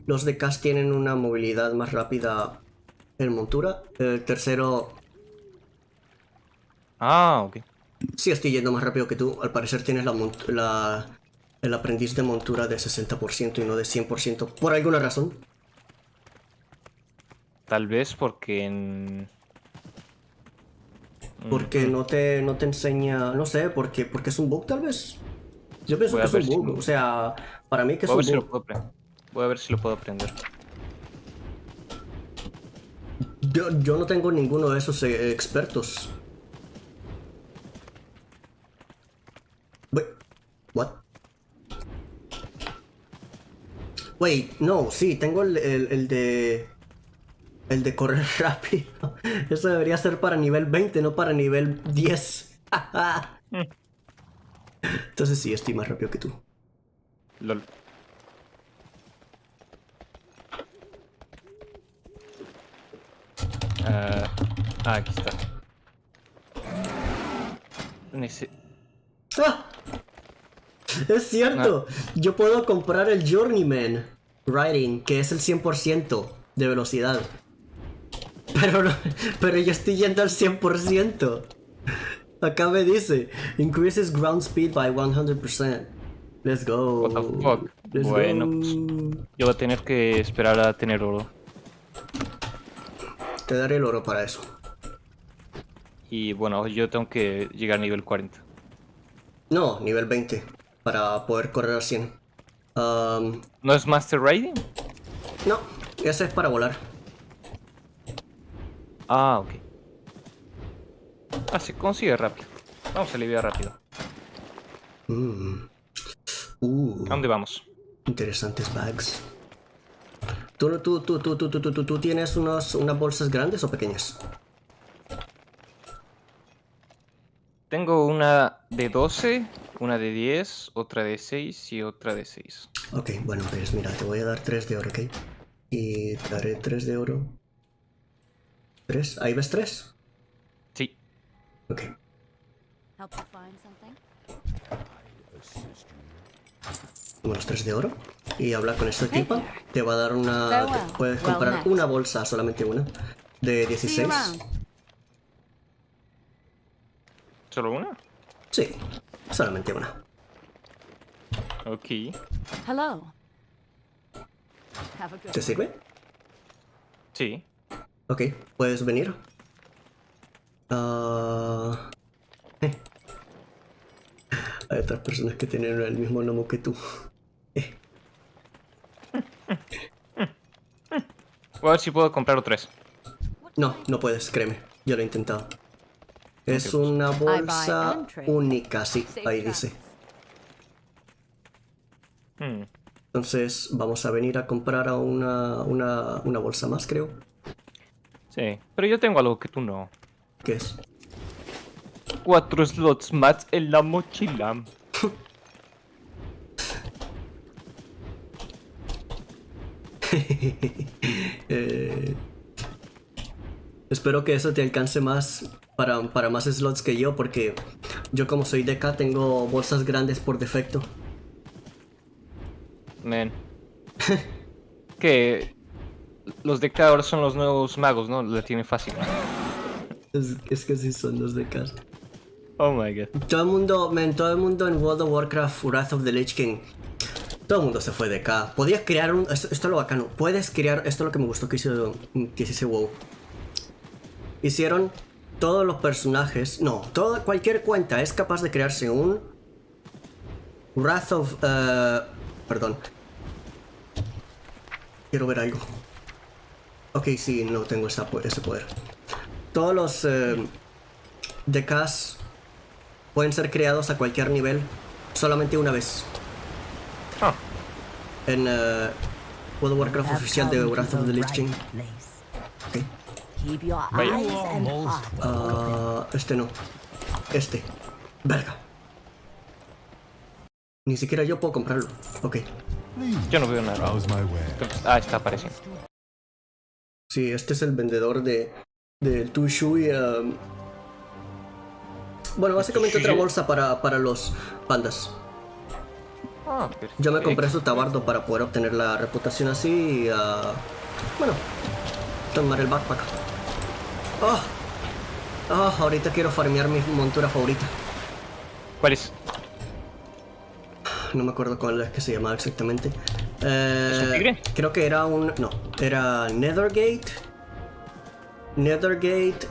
los DKs tienen una movilidad más rápida en montura. Tercero, Ah, ok. sí estoy yendo más rápido que tú. Al parecer tienes el aprendiz de montura de 60% y no de 100%. Por alguna razón. Tal vez porque en... Porque no te enseña, no sé, porque es un bug tal vez. Yo pienso Voy que a es ver un si- bug, o sea, para mí que es Voy a un ver si lo bug. puedo aprender. Voy a ver si lo puedo aprender. Yo no tengo ninguno de esos expertos. Wait, what? Wait, no, sí, tengo el de correr rápido. Eso debería ser para nivel 20, no para nivel 10. Entonces sí, estoy más rápido que tú. LOL. Aquí está. ¡Ah! Es cierto, yo puedo comprar el Journeyman Riding, que es el 100% de velocidad. Pero yo estoy yendo al 100%. Acá me dice, increases ground speed by 100%. Let's go. What the fuck. Let's Bueno, go. pues yo voy a tener que esperar a tener oro. Te daré el oro para eso. Y bueno, yo tengo que llegar a nivel 40. No, nivel 20. Para poder correr a 100. ¿No es Master Riding? No, ese es para volar. Ah, ok. Ah, se consigue rápido. Vamos a aliviar rápido. ¿A dónde vamos? Interesantes bags. ¿Tú tienes unas bolsas grandes o pequeñas? Tengo una de 12, una de 10, otra de 6 y otra de 6. Ok, bueno, pues mira, te voy a dar 3 de oro, ¿ok? Y te daré 3 de oro. ¿3? ¿Ahí ves 3? Sí. Ok. Help you find something? Toma los 3 de oro. Y habla con esta tipa. Te va a dar una... Farewell. Te puedes Well comprar met. una bolsa, solamente una. De See you 16. around. ¿Solo una? Sí, solamente una. Ok. Hello. Have a good ¿Te one. sirve? Sí. Ok, puedes venir. Ah, Hay otras personas que tienen el mismo nombre que tú. Voy a ver si puedo comprar otras. No, no puedes, créeme. Yo lo he intentado. Es Ok, pues. una I buy bolsa and trade. única, sí, Safe ahí travels. dice. Hmm, Entonces vamos a venir a comprar a una bolsa más, creo. Sí, pero yo tengo algo que tú no. ¿Qué es? 4 slots más en la mochila. Eh, Espero que eso te alcance más para más slots que yo, porque yo como soy DK tengo bolsas grandes por defecto. Men. Que los de cada ahora son los nuevos magos, ¿no? La tienen fácil. Es que sí son los DK. Oh my god. Todo el mundo en World of Warcraft Wrath of the Lich King. Todo el mundo se fue de acá. Podías crear un... Esto es lo bacano. Puedes crear... Esto es lo que me gustó que hice WoW. Hicieron todos los personajes... No, cualquier cuenta es capaz de crearse un... Wrath of... Perdón. Quiero ver algo. Ok, sí, no tengo ese poder. Todos los DKs pueden ser creados a cualquier nivel solamente una vez. Ah, En World of Warcraft oficial de Wrath of the Lich King. Ok. Keep your Vaya. eyes and heart. Este no. Este. Verga. Ni siquiera yo puedo comprarlo. Ok. yo no veo nada. Browse my ware. Entonces, ah, está apareciendo. Sí, este es el vendedor del Tushu y... bueno, básicamente otra bolsa para los pandas. Ah, perfecto. Yo me compré su tabardo para poder obtener la reputación así y... bueno, tomar el backpack. Ahorita quiero farmear mi montura favorita. ¿Cuál es? No me acuerdo cuál es que se llamaba exactamente. ¿Es un tigre? Creo que era un... No, era Nethergate. Nethergate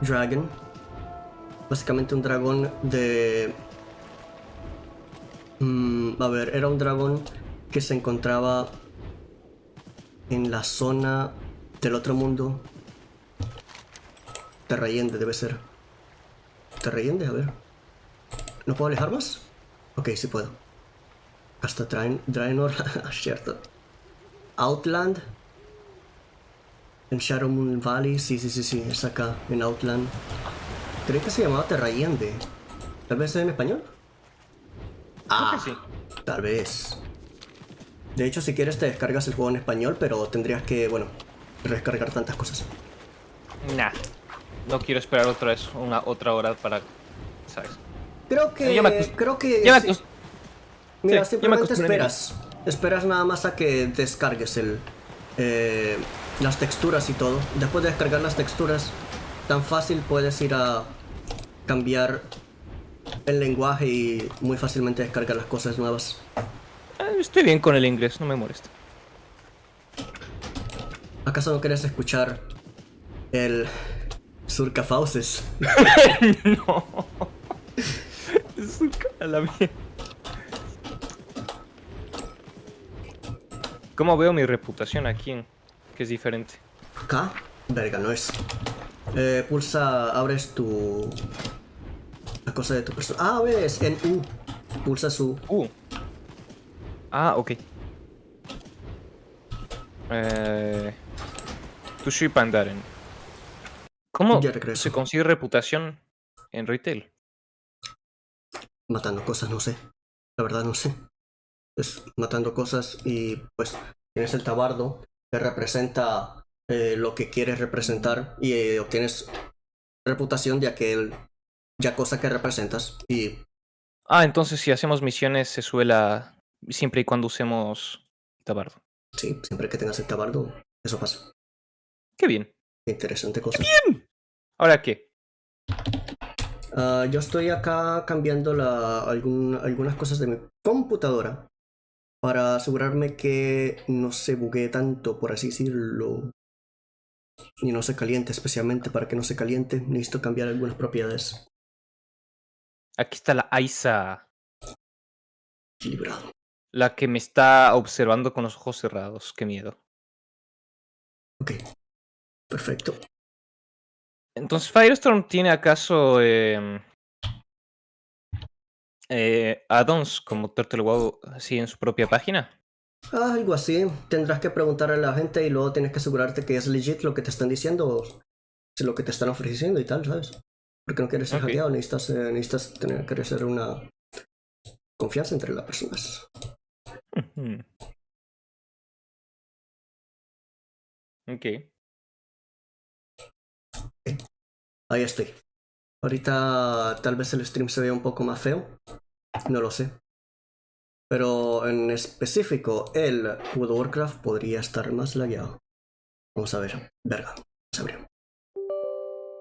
Dragon. Básicamente un dragón de... a ver, era un dragón que se encontraba en la zona del otro mundo. Terrayende debe ser. Terrayende, a ver. ¿No puedo alejar más? Ok, sí puedo. Hasta Draenor, cierto. Outland. En Shadow Moon Valley, sí, es acá, en Outland. Creí que se llamaba Terrayende. ¿Tal vez en español? Creo que sí. Tal vez. De hecho, si quieres te descargas el juego en español, pero tendrías que, bueno, descargar tantas cosas. Nah. No quiero esperar otra hora para... ¿Sabes? Creo que... Ya me creo que... Ya me sí. acos- Mira, sí, ya me simplemente acostumbré. esperas. Esperas nada más a que descargues las texturas y todo. Después de descargar las texturas, tan fácil puedes ir a cambiar el lenguaje y muy fácilmente descargar las cosas nuevas. Estoy bien con el inglés, no me molesta. ¿Acaso no quieres escuchar el Surcafauces? No. Es un a la mierda. ¿Cómo veo mi reputación aquí? Que es diferente. Acá, verga, no es. Pulsa, abres la cosa de tu persona. Ah, ves, en U. Pulsa su. Ah, ok. Tushui Pandaren. ¿Cómo Ya regreso. se consigue reputación en retail? Matando cosas, no sé. La verdad no sé. Es matando cosas y pues tienes el tabardo que representa lo que quieres representar y obtienes reputación de ya cosa que representas y Ah, entonces si hacemos misiones se suela siempre y cuando usemos tabardo. sí, siempre que tengas el tabardo, eso pasa. Qué bien. Interesante cosa. ¿Ahora qué? Yo estoy acá cambiando algunas cosas de mi computadora para asegurarme que no se buguee tanto, por así decirlo, y no se caliente, especialmente para que no se caliente, necesito cambiar algunas propiedades. Aquí está la Aiza, Equilibrado. la que me está observando con los ojos cerrados. Qué miedo. Ok, perfecto. Entonces, ¿Firestorm tiene acaso add-ons como Turtle Wow así en su propia página? Algo así, tendrás que preguntar a la gente y luego tienes que asegurarte que es legit lo que te están diciendo, o si lo que te están ofreciendo y tal, ¿sabes? Porque no quieres ser Ok. hackeado, necesitas tener que ser una confianza entre las personas. Ujú. Ok. Ahí estoy. Ahorita tal vez el stream se vea un poco más feo, no lo sé. Pero en específico, el World of Warcraft podría estar más lagueado. Vamos a ver. Verga. Vamos a abrir.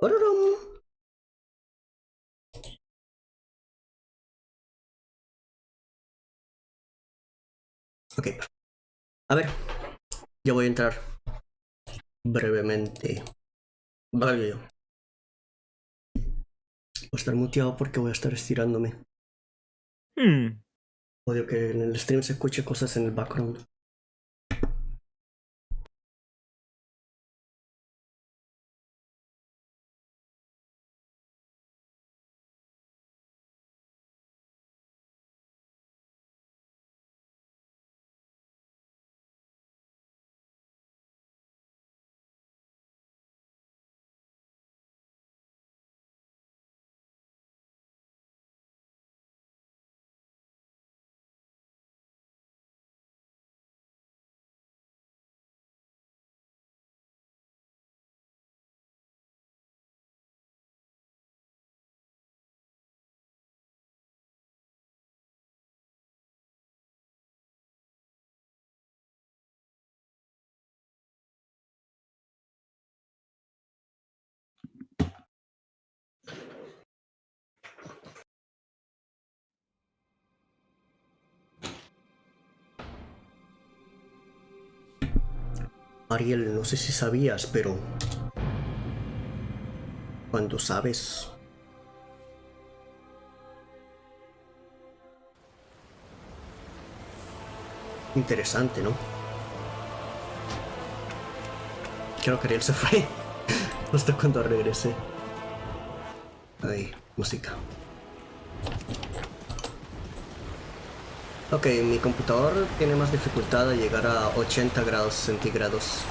¡Pararam! Ok. A ver. Yo voy a entrar brevemente. Vale. Voy a estar muteado porque voy a estar estirándome. Odio que en el stream se escuche cosas en el background. Ariel, no sé si sabías, pero cuando sabes, interesante, ¿no? Creo que Ariel se fue justo cuando regresé. Ahí, música. Ok, mi computador tiene más dificultad de llegar a 80 grados centígrados.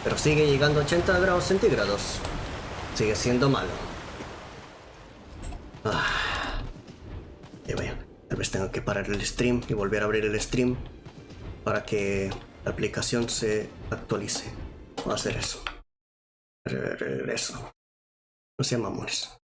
Pero sigue llegando a 80 grados centígrados. Sigue siendo malo. Ya vaya. Tal vez tenga que parar el stream y volver a abrir el stream para que la aplicación se actualice. Voy a hacer eso. Regreso. No sean mamones.